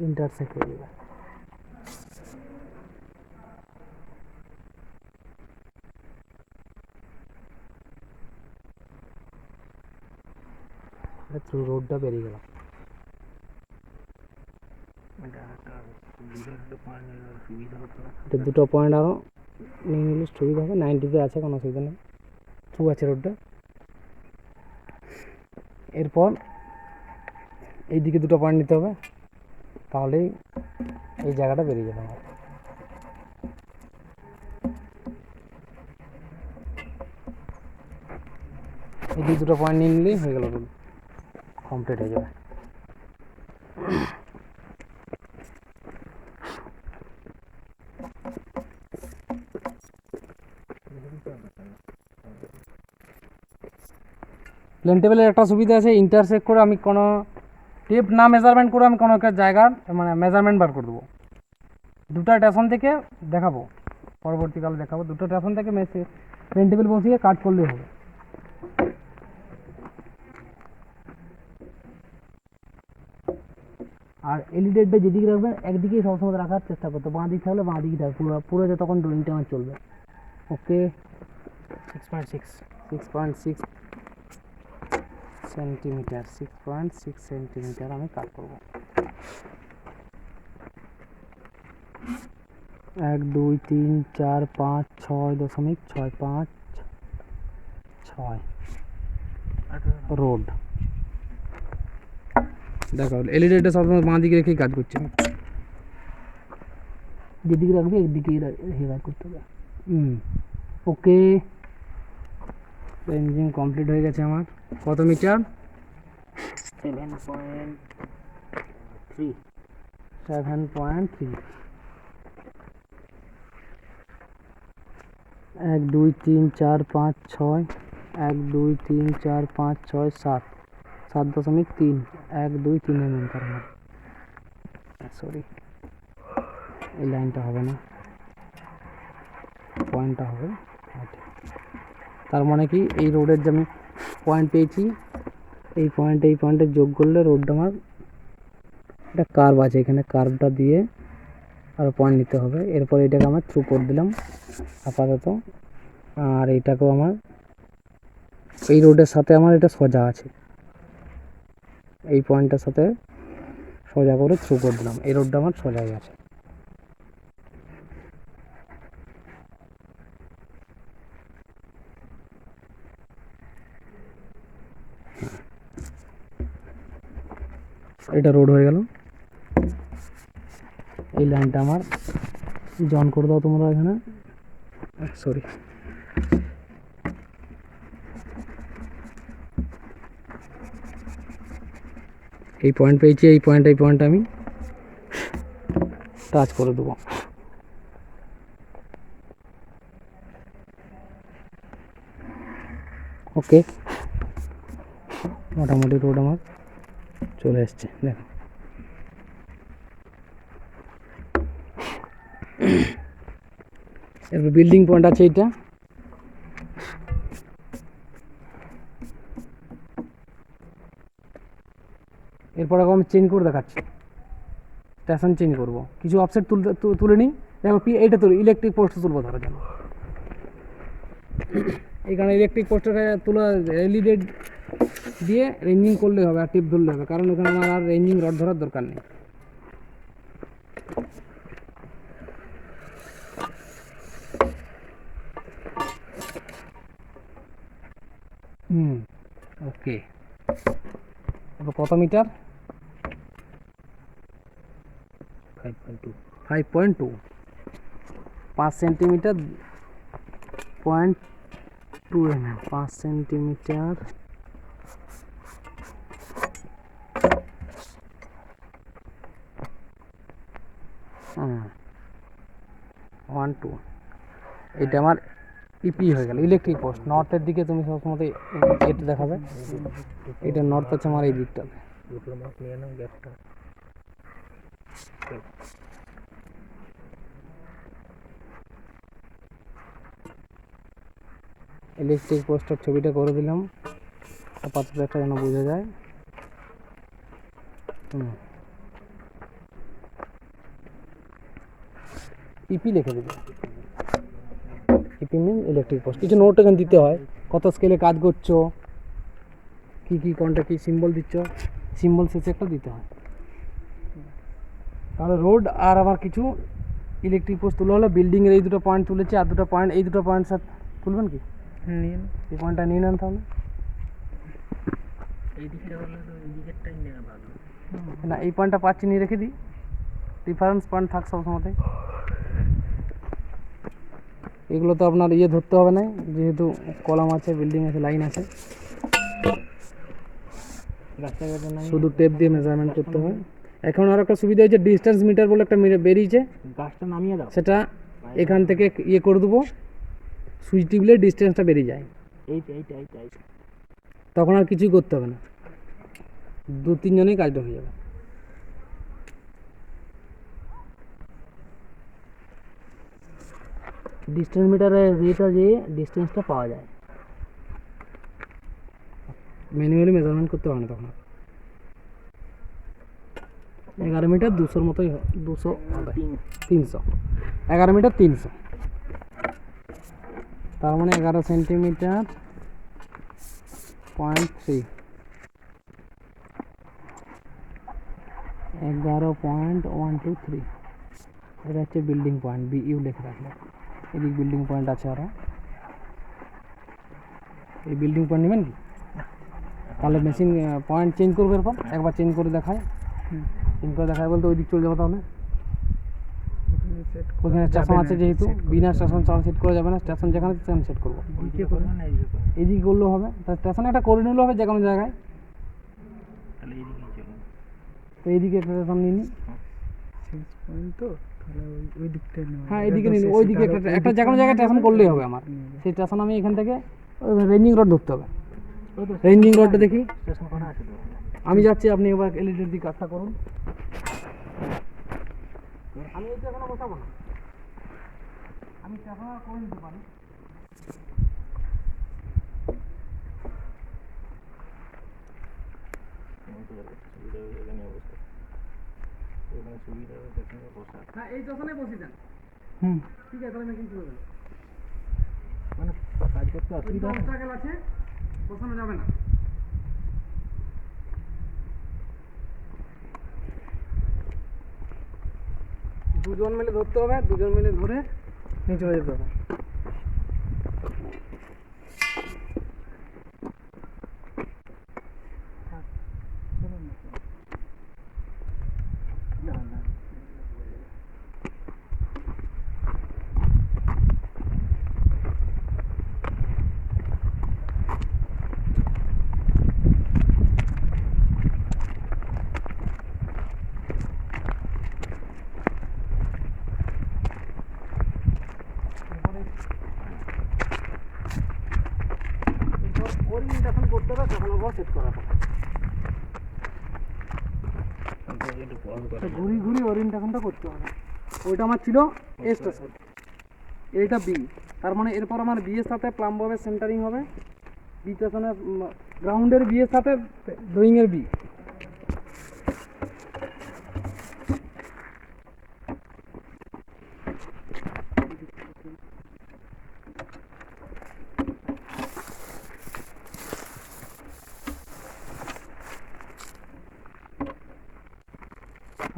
ইন্টারসেক্ট হয়ে যাবে। থ্রু রোডটা বেরিয়ে গেল। এটা দুটো পয়েন্ট আরও নিয়ে নিলে সুবিধা হবে। 90-তে আছে, কোনো অসুবিধা নেই, থ্রু আছে রোডটা। এরপর এই দিকে দুটো পয়েন্ট নিতে হবে, তাহলেই এই জায়গাটা বেরিয়ে যাবে আমার। এই দিকে দুটো পয়েন্ট নিয়ে নিলেই হয়ে গেল, রোড কমপ্লিট হয়ে যাবে। প্লেন টেবিলের একটা সুবিধা আছে, ইন্টারসেক্ট করে আমি কোনো টেপ না মেজারমেন্ট করে আমি কোনো একটা জায়গার মানে মেজারমেন্ট বার করে দেবো। দুটো স্টেশন থেকে দেখাবো, পরবর্তীকালে দেখাবো, দুটো স্টেশন থেকে প্লেন টেবিল বসিয়ে কাট করলেই হবে। আর এলইডিটা যেদিকে রাখবেন একদিকেই সবসময় রাখার চেষ্টা করতে, বাঁ দিক থাকলে বাঁ দিকে থাকবে, পুরো যতক্ষণ ড্রয়িংটা আমার চলবে। ওকে, 6.6 সেন্টিমিটার, 6.6 সেন্টিমিটার আমি কাট করব। 1 2 3 4 5 6.656 রোড। দেখো এলইডিটা সবসময় বাঁ দিকে রেখেই কাজ করছে, যেদিকে রাখবে একদিকেই রেখে কাজ করতে হবে। ওকে, রেঞ্জিং কমপ্লিট হয়ে গেছে আমার। কত মিটার? 7.3। 1 2 3 4 5 6 1 2 3 4 5 6 7 7.3 1 2 3 mm তার মানে, সরি এই লাইনটা হবে না, পয়েন্টটা হবে। তার মানে কি এই রোডের যে আমি পয়েন্ট পেয়েছি, এই পয়েন্টে যোগ করলে রোডটা আমার একটা কার্ভ আছে, এখানে কার্ভটা দিয়ে আর পয়েন্ট নিতে হবে। এরপর এটাকে আমার থ্রু করে দিলাম আপাতত। আর এইটাকেও আমার এই রোডের সাথে আমার এটা সোজা আছে, এই পয়েন্টের সাথে সোজা করে থ্রু করে দিলাম, এই রোডটা আমার সোজাই আছে। এটা রোড হয়ে গেল। এই লাইনটা আমার জয়েন করে দাও তোমরা এখানে, সরি এই পয়েন্ট পেয়েছি, এই পয়েন্ট আমি টাচ করে দেবো। ওকে, মোটামুটি রোড আমার চলে এসছে, দেখো। এরপর বিল্ডিং পয়েন্ট আছে এইটা, এরপর আমি চেঞ্জ করে দেখাচ্ছি, স্টেশন চেঞ্জ করবো, কিছু অফসেট তুলে নিই। দেখো এইটা তুলি, ইলেকট্রিক পোস্ট তুলবো ধরো যেন, এখানে ইলেকট্রিক পোস্টটা তুলে এলইডি দিয়ে রেঞ্জিং করলে হবে আর টিপ ধরলে হবে, কারণ এখানে আমার আর রেঞ্জিং রড ধরার দরকার নেই। ওকে, এবার কত মিটার? 5.2, 5 centimetre 0.2 mm, 5 centimetre 1 2। এটা আমার ইপি হয়ে গেল, ইলেকট্রিক পোস্ট। নর্থের দিকে তুমি সবসময় এটা দেখাবে, এটা নর্থ আছে আমার এই দিকটাতে। ইলেকট্রিক পোস্টের ছবিটা করে দিলাম আপাতত একটা যেন বোঝা যায়। ইপি লিখে দেবে, ইপি মিন ইলেকট্রিক পোস্ট। কিছু নোট এখানে দিতে হয়, কত স্কেলে কাজ করছো, কী কী কোনটা কী সিম্বল দিচ্ছ, সিম্বল শেষে একটা দিতে হয়। তাহলে রোড আর আবার কিছু ইলেকট্রিক পোস্ট তুলে হলো, বিল্ডিংয়ের এই দুটো পয়েন্ট তুলেছে, আর দুটো পয়েন্ট, এই দুটো পয়েন্ট স্যার তুলবেন কি? নিন এই পয়েন্টটা নিয়ে নেন তাহলে। এই দিকটা হলে তো এই দিকেরটাই নেওয়া ভালো। না এই পয়েন্টটা পাচ্ছি নিয়ে রেখে দিই, রেফারেন্স পয়েন্ট থাক সবসময়তে। এগুলো তো আপনার ইয়ে ধরতে হবে না, যেহেতু কলাম আছে, বিল্ডিং আছে, লাইন আছে, রাস্তাঘাটে নাই, শুধু টেপ দিয়ে মেজারমেন্ট করতে হয়। এখন আর একটা সুবিধা হয়েছে, ডিস্টেন্স মিটার বলে একটা বেরিয়েছে, গাছটা নামিয়ে দাও। সেটা এখান থেকে ইয়ে করে দেবো, সুইচ টিপলে ডিস্টেন্সটা বেরিয়ে যায়, এইটা এইটা এইটা এইটা। তখন আর কিছুই করতে হবে না, 2-3 জনেই কাজটা হয়ে যাবে। ডিস্টেন্স মিটারের ইয়েটা দিয়ে ডিস্টেন্সটা পাওয়া যায়। ম্যানুয়ালি মেজারমেন্ট করতে হবে না তখন। 11 মিটার 200-র মতোই 200 হবে, 300, 11 মিটার 300, তার মানে 11 সেন্টিমিটার 0.3, 11.123। এটা হচ্ছে বিল্ডিং পয়েন্ট, বিইউ লিখে রাখলো। এদিক বিল্ডিং পয়েন্ট আছে আরও, এই বিল্ডিং পয়েন্ট নেবেন কি? তাহলে মেশিন পয়েন্ট চেঞ্জ করবে, এরপর একবার চেঞ্জ করে দেখায়, চেঞ্জ করে দেখায় বলতে ওই দিক চলে যাবো। তাহলে ওখানে স্টেশন আছে, যেহেতু বিনা স্টেশন ছাড়া সেট করা যাবে না, স্টেশন যেখানে সেখানে সেট করবো। এদিকে করলেও হবে, তার স্টেশনে একটা করে নিলেও হবে যে কোনো জায়গায়। তো এইদিকে একটা স্টেশন নিয়ে নিই, হ্যাঁ এইদিকে নিন, ওই দিকে একটা যে কোনো জায়গায় স্টেশন করলেই হবে আমার। সেই স্টেশন আমি এখান থেকে রেঞ্জিং রোড ধরতে হবে, রেঞ্জিং রোডটা দেখি আমি যাচ্ছি, আপনি এবার এলইডির দিকে কাজটা করুন। আমি এই এখনো বসাবো না, আমি স্টেশন আর করে নিতে পারি। হ্যাঁ এই স্টেশনে বসি দেন, ঠিক আছে, তাহলে মেশিন শুরু হবে। মানে কাজ করতে অসুবিধা হয় না। অবস্টাকেল আছে, বসানো যাবে না। দুজন মিলে ধরতে হবে, দুজন মিলে ধরে নিচে হয়ে যেতে হবে। ওরিয়েন্টেশন করতে হবে, তখন আবার সেট করা হবে। ঘুরি ঘুরি ওরিয়েন্টেশনটা করতে হবে। ওইটা আমার ছিল এ স্টেশন, এইটা বি, তার মানে এরপর আমার বি এর সাথে প্লাম্ব হবে, সেন্টারিং হবে, বি স্টেশনে গ্রাউন্ডের বি এর সাথে ড্রয়িংয়ের বি।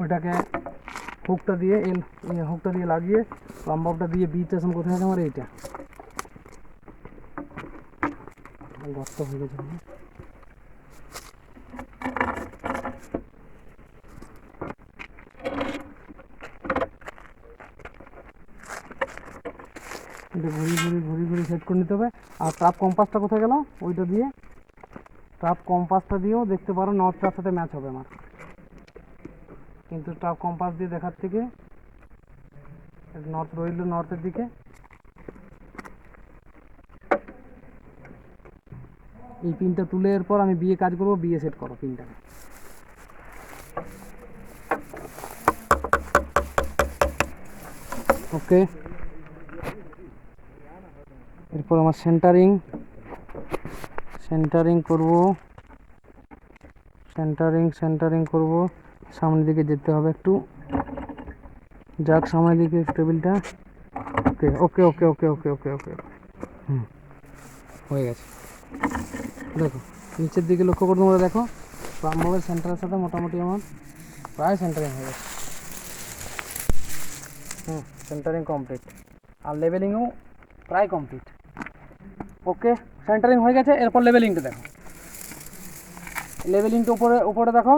ওইটাকে হুকটা দিয়ে হুকটা দিয়ে লাগিয়ে প্লাম্বটা দিয়ে বি স্টেশন কোথায় আছে আমার? এইটা গর্ত হয়ে গেছে। এটা ঘুরি ঘুরি ঘুরি ঘুরি সেট করে নিতে হবে। আর ট্রাপ কম্পাসটা কোথায় গেল? ওইটা দিয়ে ট্রাপ কম্পাসটা দিয়েও দেখতে পারো নর্থটার সাথে ম্যাচ হবে আমার, কিন্তু ট্রাপ কম্পাস দিয়ে দেখার থেকে নর্থ রইল নর্থের দিকে। এই পিনটা তুলে এরপর আমি বিয়ে কাজ করবো, বিয়ে সেট করো পিনটাকে। ওকে, এরপর আমার সেন্টারিং করব, সেন্টারিং করব। সামনের দিকে যেতে হবে একটু, যাক সামনের দিকে টেবিলটা। ওকে ওকে ওকে ওকে ওকে ওকে ওকে হয়ে গেছে। দেখো নিচের দিকে লক্ষ্য করে তোমরা দেখো, প্লাম্বের সেন্টারের সাথে মোটামুটি আমার প্রায় সেন্টারিং হয়ে গেছে। সেন্টারিং কমপ্লিট, আর লেভেলিংও প্রায় কমপ্লিট। ওকে, সেন্টারিং হয়ে গেছে। এরপর লেভেলিংটা দেখো, লেভেলিংটা উপরে দেখো,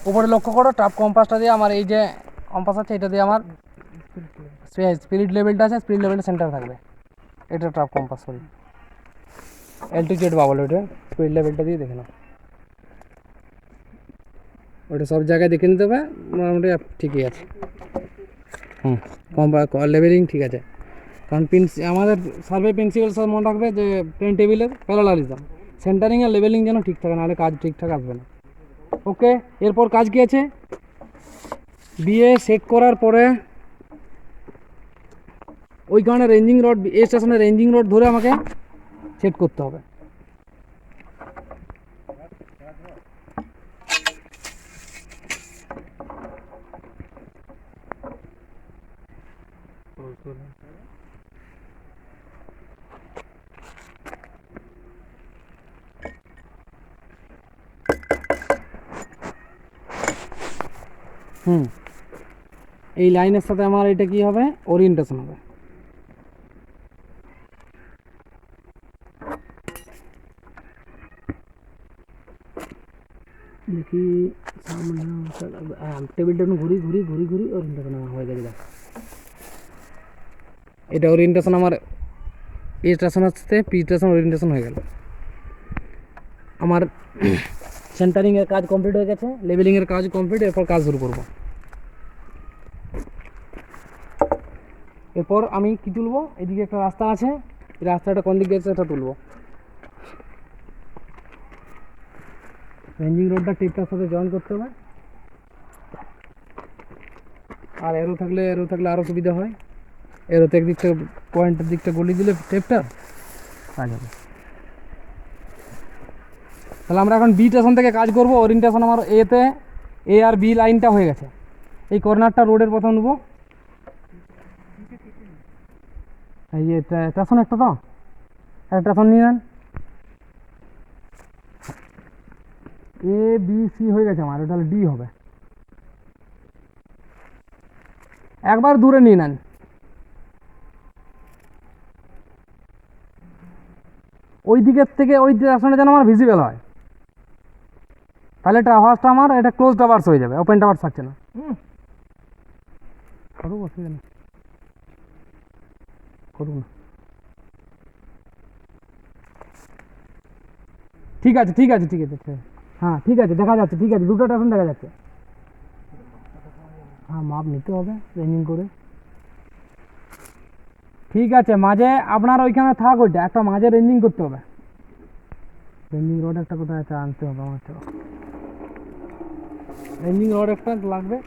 উপরে লক্ষ্য করো। টাপ কম্পাসটা দিয়ে আমার এই যে কম্পাস আছে, এটা দিয়ে আমার স্পিরিট লেভেলটা আছে, স্পিরিট লেভেলটা সেন্টার থাকবে। এটা টাপ কম্পাস, সরি অ্যালটিটিউড বাবল, ওইটা স্পিরিট লেভেলটা দিয়ে দেখে নাও। ওটা সব জায়গায় দেখে নিতে হবে, মোটামুটি ঠিকই আছে। লেভেলিং ঠিক আছে। কারণ আমাদের সার্ভে প্রিন্সিপাল সব মনে রাখবে যে পেন টেবিলের প্যারালালিজম, সেন্টারিং আর লেভেলিং যেন ঠিক থাকে, নাহলে কাজ ঠিকঠাক আসবে না। ওকে, এরপর কাজ কি আছে, বিয়ে সেট করার পরে ওইখানে রেঞ্জিং রড, এ স্টেশনের রেঞ্জিং রড ধরে আমাকে সেট করতে হবে। এই লাইনের সাথে আমার এটা কি হবে, ওরিয়েন্টেশন হবে। দেখি টেবিলটা ঘুরি ঘুরি ঘুরি ঘুরি ওরিয়েন্টেশন হয়ে গেছে। এটা ওরিয়েন্টেশন আমার এ স্টেশন আসতে পি স্টেশন ওরিয়েন্টেশন হয়ে গেল। আমার সেন্টারিংয়ের কাজ কমপ্লিট হয়ে গেছে, লেভেলিংয়ের কাজ কমপ্লিট। এরপর কাজ শুরু করব। এরপর আমি কি তুলবো, এদিকে একটা রাস্তা আছে, এই রাস্তাটা কোন দিকে গেছে এটা তুলবো। রেঞ্জিং রোডটা টিপটার সাথে জয়েন করতে হবে, আর এরো থাকলে আরও সুবিধা হয়। এরোতে একদিক থেকে পয়েন্টের দিকটা গলিয়ে দিলে টেপটা কাজ হবে। তাহলে আমরা এখন বি স্টেশন থেকে কাজ করবো। ওরিয়েন্টেশন আমার এতে, এ আর বি লাইনটা হয়ে গেছে। এই কর্নারটা রোডের প্রথম নেবো, এই যে স্টেশন একটা, তো একটা স্টেশন নিয়ে নেন। এ বি সি হয়ে গেছে আমার, তাহলে ডি হবে। একবার দূরে নিয়ে নেন, ওই দিকের থেকে ওই স্টেশনে যেন আমার ভিজিবল হয়, তাহলে ট্রাভার্সটা আমার এটা ক্লোজ ট্রাভার্স হয়ে যাবে, ওপেন ট্রাভার্স থাকছে না। করুক, অসুবিধা নেই, করুক না। ঠিক আছে ঠিক আছে ঠিক আছে, হ্যাঁ ঠিক আছে, দেখা যাচ্ছে, ঠিক আছে, দুটো স্টেশন দেখা যাচ্ছে। হ্যাঁ, মাপ নিতে হবে রেঞ্জিং করে। ঠিক আছে, মাঝে আপনার ওইখানে থাক, ওইটা একটা মাঝে রেঞ্জিং করতে হবে। রেঞ্জিং রড একটা কোথায় আছে, আনতে হবে আমার। রেঞ্জিং রড একটা লাগবে।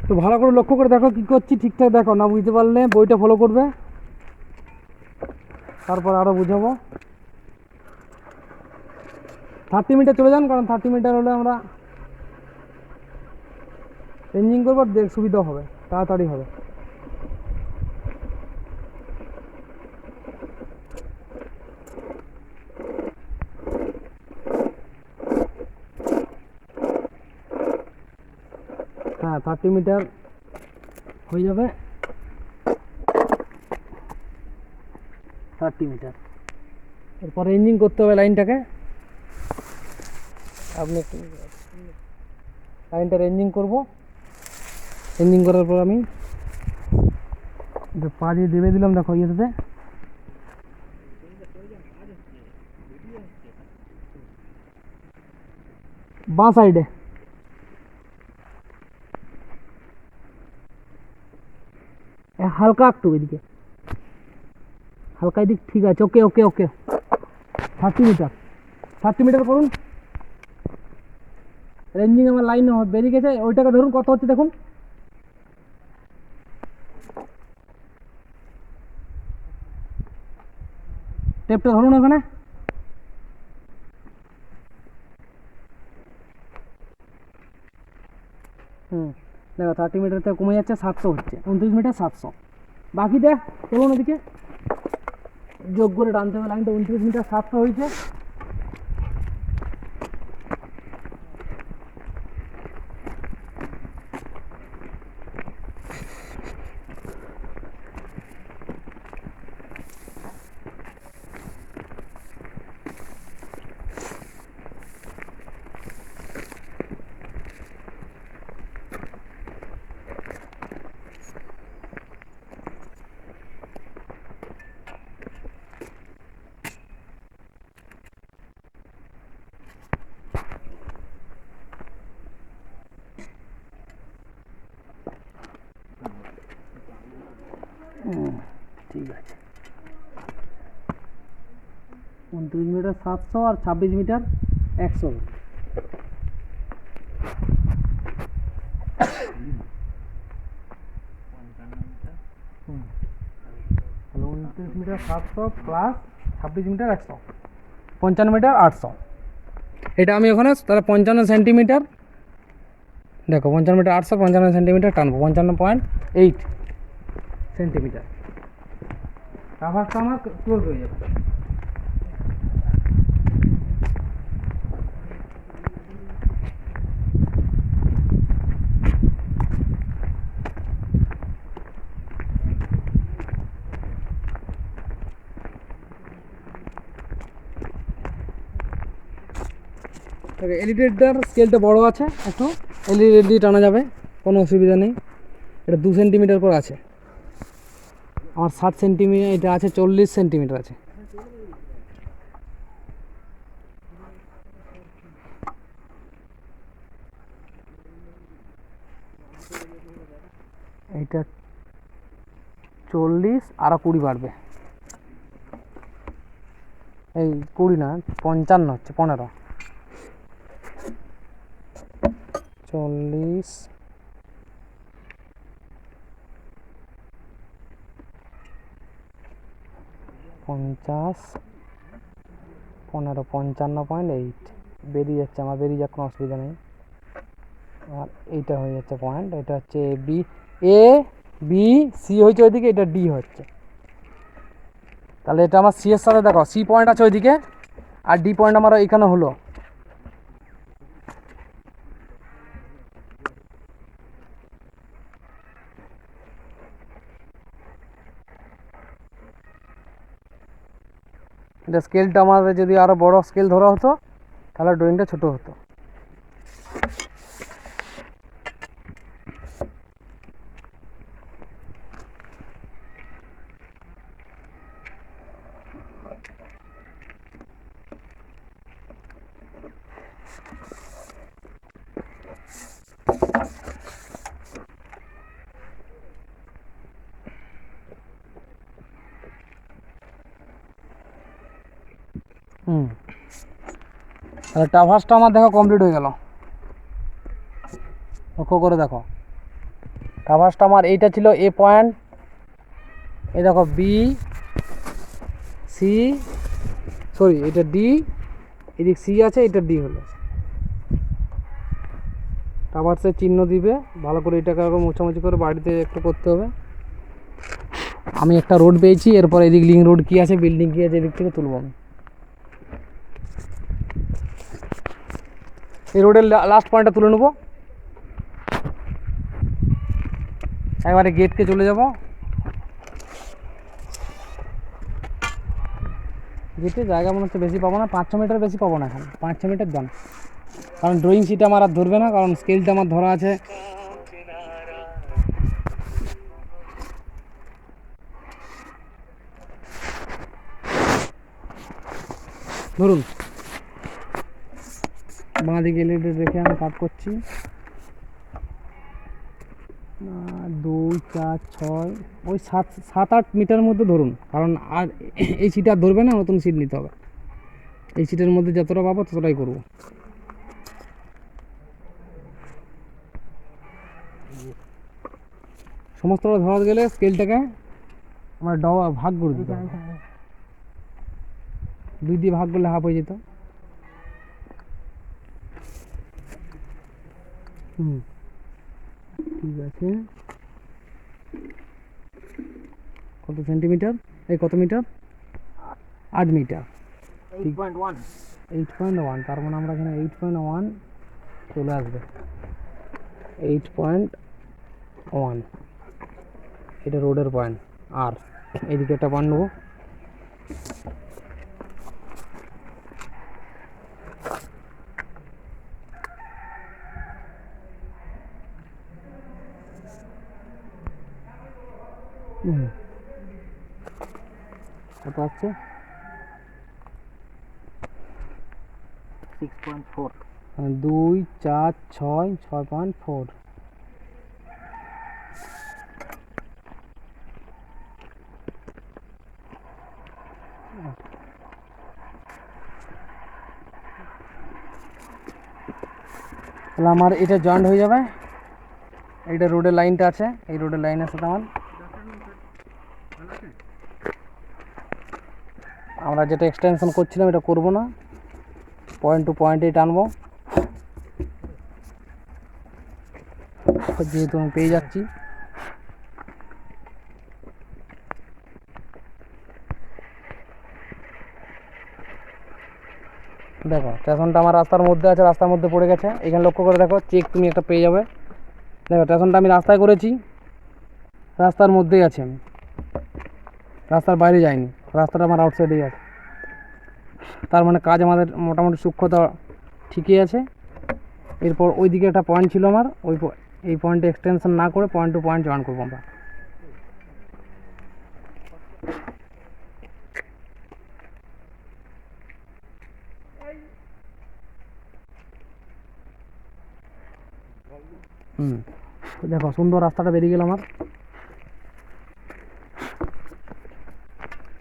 তো ভালো করে লক্ষ্য করে দেখো কি করছি, ঠিকঠাক দেখো। না বুঝতে পারলে বইটা ফলো করবে, তারপর আরও বুঝাবো। 30 মিটার চলে যান, কারণ 30 মিটার হলে আমরা রেঞ্জিং করবো, সুবিধা হবে, তাড়াতাড়ি হবে। হ্যাঁ, 30 মিটার হয়ে যাবে। 30 মিটার এরপর রেঞ্জিং করতে হবে লাইনটাকে। আপনি একটু লাইনটা রেঞ্জিং করব। রেঞ্জিং করার পর আমি পা দিয়ে দেবে দিলাম, দেখো ইয়েতে বাঁ সাইডে হালকা একটু এদিকে, হালকা এদিক, ঠিক আছে। ওকে ওকে ওকে 30 মিটার, 30 মিটার করুন। রেঞ্জিং আমার লাইন বেরিয়ে গেছে, ওইটাকে ধরুন কত হচ্ছে দেখুন। টেপটা ধরুন ওখানে। দেখো 30 মিটার থেকে কমে যাচ্ছে, 700 হচ্ছে, 29 মিটার 700। বাকিটা চলুন ওদিকে যোগ করে টানতে হবে লাইনটা। 29 মিটার 700 হয়েছে। ঠিক আছে, 29 মিটার 700 আর 26 মিটার 100। তাহলে 29 মিটার 700 প্লাস 26 মিটার 100, 55 মিটার 800। এটা আমি ওখানে তাহলে 55 সেন্টিমিটার, দেখো 55 মিটার 800, 55 সেন্টিমিটার টানবো, 55.8 সেন্টিমিটার। কাভারটা আমার ক্লোজ হয়ে যাবে। এলইডিটার স্কেলটা বড় আছে একটু, এলইডি দিয়ে টানা যাবে, কোনো অসুবিধা নেই। এটা 2 সেন্টিমিটার করে আছে, আমার 60 সেন্টিমিটার, এটা আছে 40 সেন্টিমিটার আছে। এইটা 40 আরও 20 বাড়বে, এই 20 না 55 হচ্ছে, 15, 40 50 15 55.8 বেরিয়ে যাচ্ছে আমার, বেরিয়ে যাক, কোনো অসুবিধা নেই। আর এইটা হয়ে যাচ্ছে পয়েন্ট, এটা হচ্ছে বি, এ বি সি হয়েছে ওইদিকে, এটা ডি হচ্ছে। তাহলে এটা আমার সি এর সাথে, দেখো সি পয়েন্ট আছে ওইদিকে আর ডি পয়েন্ট আমার এখানে হলো। এটা স্কেলটা আমাদের যদি আরো বড় স্কেল ধরা হতো তাহলে ড্রয়িংটা ছোট হতো। তাহলে ট্রাভার্সটা আমার দেখো কমপ্লিট হয়ে গেল, লক্ষ্য করে দেখো। ট্রাভার্সটা আমার এইটা ছিল এ পয়েন্ট, এই দেখো বি সি, সরি এটা ডি, এদিক সি আছে, এটা ডি হলো। ট্রাভার্সের চিহ্ন দিবে, ভালো করে এটাকে আরও মোছামুছি করে বাড়িতে একটু করতে হবে। আমি একটা রোড পেয়েছি, এরপর এদিক লিঙ্ক রোড কী আছে, বিল্ডিং কী আছে, এদিক থেকে তুলব আমি। এই রোডের লাস্ট পয়েন্টটা তুলে নেবো, একবারে গেটকে চলে যাব। গেটে জায়গা মনে হচ্ছে বেশি পাবো না, 500 মিটার বেশি পাবো না, এখন 500 মিটার দাম, কারণ ড্রয়িং শিট আমার আর ধরবে না, কারণ স্কেলটা আমার ধরা আছে। ধরুন বাঁ দিকে এলইডি রেখে আমি কাট করছি। 2 4 6 ওই 7-8 মিটার মধ্যে ধরুন, কারণ আর এই সিট আর ধরবে না, নতুন সিট নিতে হবে। এই সিটের মধ্যে যতটা পাবো ততটাই করবো। সমস্তটা ধরা গেলে স্কেলটাকে আমরা ভাগ করে দিতে হবে। 2 দিয়ে ভাগ করলে হাফ হয়ে যেত। ঠিক আছে, কত সেন্টিমিটার, এই কত মিটার, 8 মিটার, 8.1, তার মানে আমরা এখানে 8.1 চলে আসবে। 8.1 এটা রোডের পয়েন্ট, আর এইদিকে একটা পয়েন্ট নেবো। কত আসছে, 6.4। 2 4 6 6.4। তাহলে আমার এটা জয়েন্ট হয়ে যাবে। এইটা রোডের লাইনটা আছে, এই রোডের লাইনের সাথে আমরা যেটা এক্সটেনশন করছিলাম এটা করব না, পয়েন্ট টু পয়েন্টেই টানবো, যেহেতু আমি পেয়ে যাচ্ছি। দেখো স্টেশনটা আমার রাস্তার মধ্যে আছে, রাস্তার মধ্যে পড়ে গেছে, এখানে লক্ষ্য করে দেখো, চেক তুমি একটা পেয়ে যাবে। দেখো স্টেশনটা আমি রাস্তায় করেছি, রাস্তার মধ্যেই আছি আমি, রাস্তার বাইরে যাইনি, রাস্তাটা আমার আউটসাইডেই আছে। তার মানে কাজ আমাদের মোটামুটি সূক্ষ্মতা ঠিকই আছে। এরপর ওই দিকে একটা পয়েন্ট ছিল আমার, এই পয়েন্টে এক্সটেনশন না করে পয়েন্ট টু পয়েন্ট জয়েন করবো আমরা। দেখো সুন্দর রাস্তাটা বেরিয়ে গেল আমার,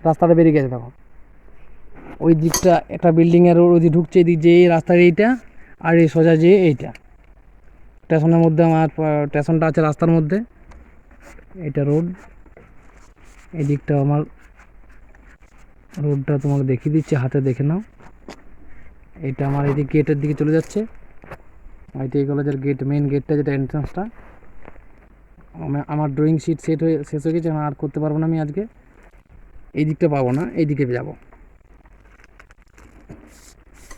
রাস্তাটা বেরিয়ে গেছে। দেখো ওই দিকটা একটা বিল্ডিংয়ের ওই দিক ঢুকছে, এদিক যে এই রাস্তার এইটা, আর এই সোজা যে এইটা স্টেশনের মধ্যে, আমার স্টেশনটা আছে রাস্তার মধ্যে, এটা রোড, এই দিকটা আমার রোডটা তোমাকে দেখিয়ে দিচ্ছি, হাতে দেখে নাও। এটা আমার এই দিক গেটের দিকে চলে যাচ্ছে, আইটিআই কলেজের গেট, মেইন গেটটা যেটা এন্ট্রান্সটা। আমার ড্রয়িং শিট শেষ হয়ে গেছে, আর করতে পারবো না আমি আজকে, এই দিকটা পাবো না, এই দিকে যাব,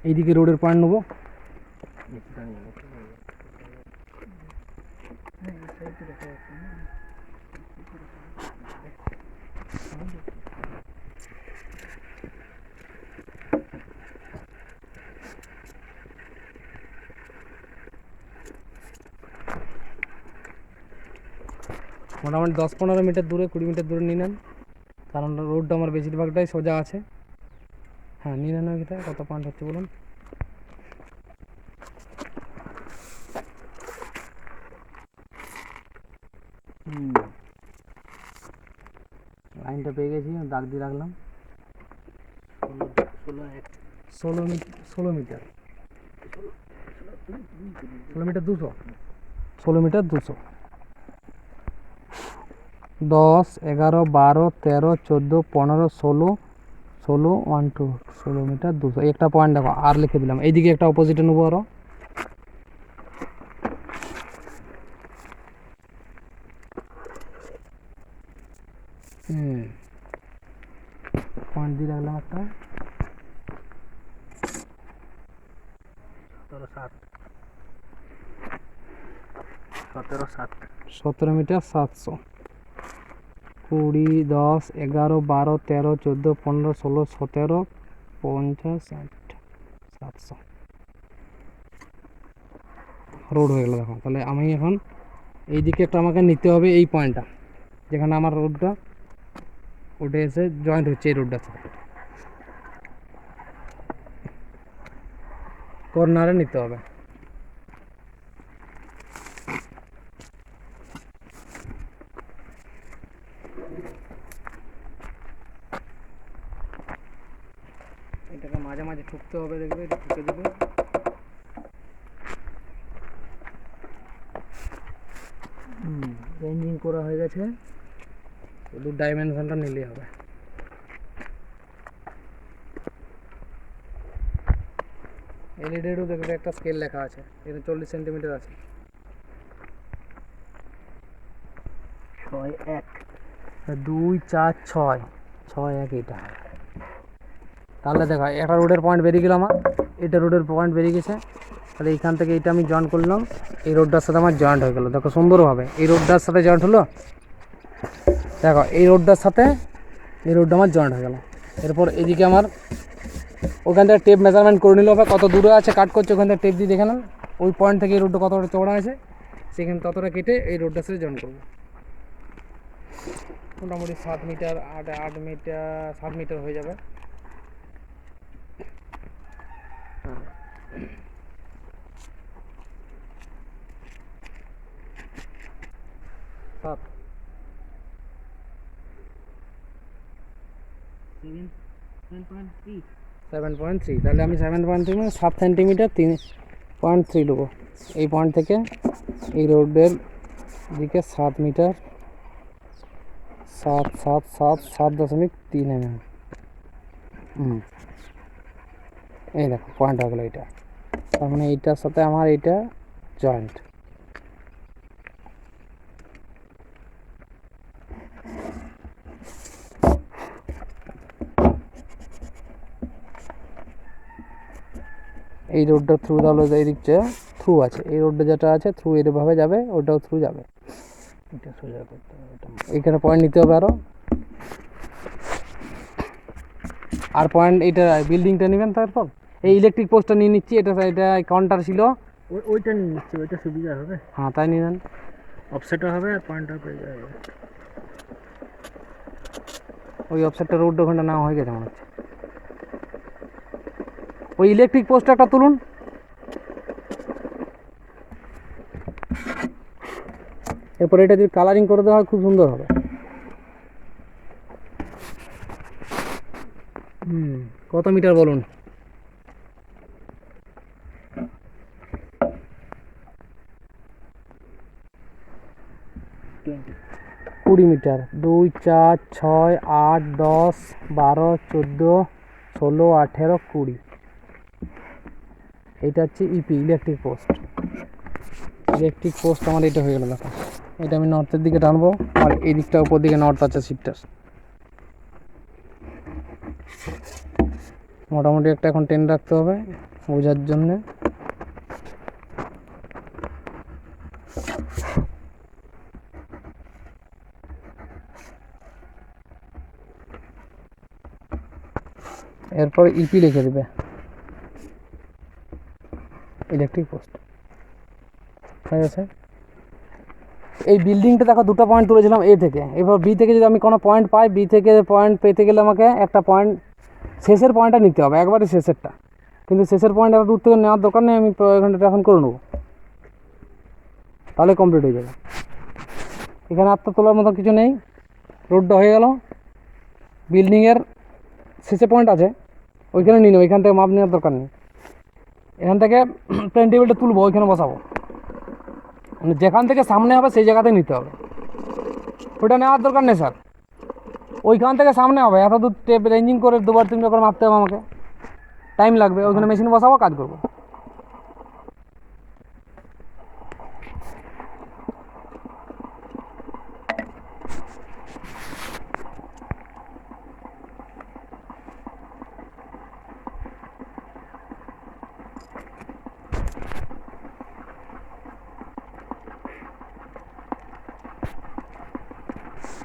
এইদিকে রোডের পয়েন্ট নেবো। মোটামুটি 10-15 মিটার দূরে, 20 মিটার দূরে নিয়ে নেন, কারণ রোডটা আমার বেশিরভাগটাই সোজা আছে। হ্যাঁ নিয়ে নেন, এটা কত পয়েন্ট হচ্ছে বলুন। লাইনটা পেয়ে গেছি, দাগ দিয়ে রাখলাম। 16 মিটার 16 মিটার 200, 16 মিটার 200। 10 11 12 13 14 15 16 16 1 2 16 মিটার 200, একটা পয়েন্ট দেখো আর লিখে দিলাম। এইদিকে একটা অপোজিটে নেবো আরো, পয়েন্ট দিয়ে রাখলাম একটা। 17 মিটার 700। 20 10 11 12 13 14 15 16 17 50 60 700 রোড হয়ে গেল। দেখো তাহলে আমি এখন এই দিকে একটা আমাকে নিতে হবে, এই পয়েন্টটা যেখানে আমার রোডটা উঠে এসে জয়েন্ট হচ্ছে এই রোডটার সাথে, কর্নারে নিতে হবে। এটাকে মাঝে মাঝে ঠুকতে হবে, দেখবে এটা ঠুকে দেবে। রেঞ্জিং করা হয়ে গেছে, শুধু ডাইমেনশনটা নিলেই হবে। এলইডিরও দেখবে একটা স্কেল লেখা আছে, এখানে 40 সেন্টিমিটার আছে। 6 1 2 4 6 6 1 এটা। তাহলে দেখো একটা রোডের পয়েন্ট বেরিয়ে গেল আমার, এটা রোডের পয়েন্ট বেরিয়ে গেছে। তাহলে এইখান থেকে এটা আমি জয়েন্ট করলাম, এই রোডটার সাথে আমার জয়েন্ট হয়ে গেল। দেখো সুন্দরভাবে এই রোডটার সাথে জয়েন্ট হলো। দেখো এই রোডটার সাথে এই রোডটা আমার জয়েন্ট হয়ে গেল। এরপর এদিকে আমার ওখান থেকে টেপ মেজারমেন্ট করে নিলে হবে, কত দূরে আছে কাট করছে ওখান থেকে টেপ দিয়ে দেখে নেন। ওই পয়েন্ট থেকে এই রোডটা কতটা চওড়া আছে সেখানে ততটা কেটে এই রোডটার সাথে জয়েন করবো। মোটামুটি 7 মিটার 8 মিটার 7 মিটার হয়ে যাবে। সাত 7.3, তাহলে আমি 7.3 মানে 7 সেন্টিমিটার 3.3 দেবো। এই পয়েন্ট থেকে এই রোডের দিকে 7 মিটার 7.3 mm। এই দেখো পয়েন্ট হয়ে গেলো এটা। তার মানে এইটার সাথে আমার এইটা জয়েন্ট। এই রোডটা থ্রু তাহলে এই দিকটা থ্রু আছে, এই রোডটা যেটা আছে থ্রু এরভাবে যাবে, ওটাও থ্রু যাবে। এটা সোজা করতে হবে, এইখানে পয়েন্ট নিতে হবে আরও। আর পয়েন্ট এটা বিল্ডিংটা নেবেন, তারপর এই ইলেকট্রিক পোস্টটা নিয়ে নিচ্ছি। এটা এটা কাউন্টার ছিল, ওইটা নিয়ে নিচ্ছি, ওইটা সুবিধা হবে। হ্যাঁ তাই নিয়ে নেন, অফসেটও হবে আর পয়েন্টও পেয়ে যাবে। ওই অফসেটটা রোড ওখানটা নেওয়া হয়ে গেছে মনে হচ্ছে। ওই ইলেকট্রিক পোস্ট একটা তুলুন। এরপর এটা যদি কালারিং করে দেওয়া হয় খুব সুন্দর হবে। কত মিটার বলুন? 20 মিটার। 2 4 6 8 10 12 14 16 18 20। এটা হচ্ছে EP electric post. Electric post আমার এটা হয়ে গেল। দেখো এটা আমি নর্থের দিকে টানবো, আর এই দিকটা উপর দিকে নর্থ আছে সিটটার। মোটামুটি একটা এখন টেন রাখতে হবে বোঝার জন্যে। এরপর ইপি লিখে দেবে, ইলেকট্রিক পোস্ট ঠিক আছে। এই বিল্ডিংটা দেখো দুটো পয়েন্ট তুলেছিলাম এ থেকে। এবার বি থেকে যদি আমি কোনো পয়েন্ট পাই, বি থেকে পয়েন্ট পেতে গেলে আমাকে একটা পয়েন্ট শেষের পয়েন্টটা নিতে হবে, একবারে শেষেরটা। কিন্তু শেষের পয়েন্ট এত দূর থেকে নেওয়ার দরকার নেই, আমি এখানটা এখন করে নেবো, তাহলে কমপ্লিট হয়ে যাবে। এখানে আত্মা তোলার মতো কিছু নেই, রোডটা হয়ে গেল। বিল্ডিংয়ের শেষে পয়েন্ট আছে, ওইখানে নিয়ে নেবো, ওইখান থেকে মাপ নেওয়ার দরকার নেই। এখান থেকে প্লেন টেবিলটা তুলবো, ওইখানে বসাবো, মানে যেখান থেকে সামনে হবে সেই জায়গাতে নিতে হবে। ওইটা নেওয়ার দরকার নেই স্যার, ওইখান থেকে সামনে হবে। এত দূর টেপ রেঞ্জিং করে 2বার 3বার করে মাপতে হবে আমাকে, টাইম লাগবে। ওইখানে মেশিন বসাবো, কাজ করবো।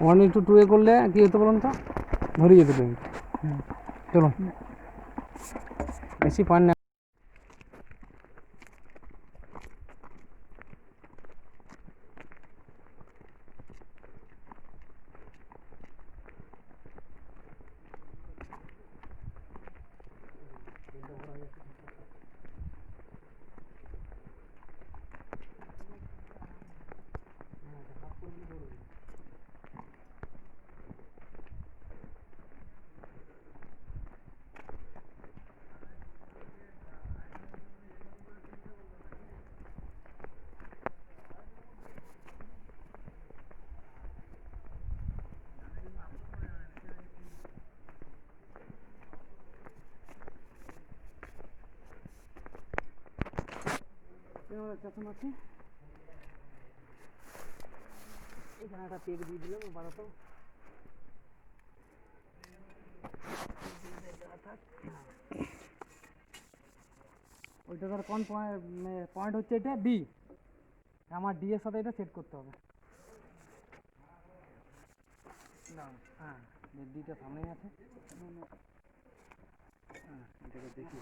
ওয়ান ইন্টু টু এ করলে কী হতো বলুন তো, ধরে যেত তুমি। চলুন। বেশি পয়েন্ট না। এখানে একটা পেগ দিয়ে দিলাম আপাতত। ওইটা ধর কোন পয়েন্ট হচ্ছে, এটা ডি, আমার ডি এর সাথে এটা সেট করতে হবে। না হ্যাঁ, ডিটা সামনেই আছে। হ্যাঁ এটাকে দেখি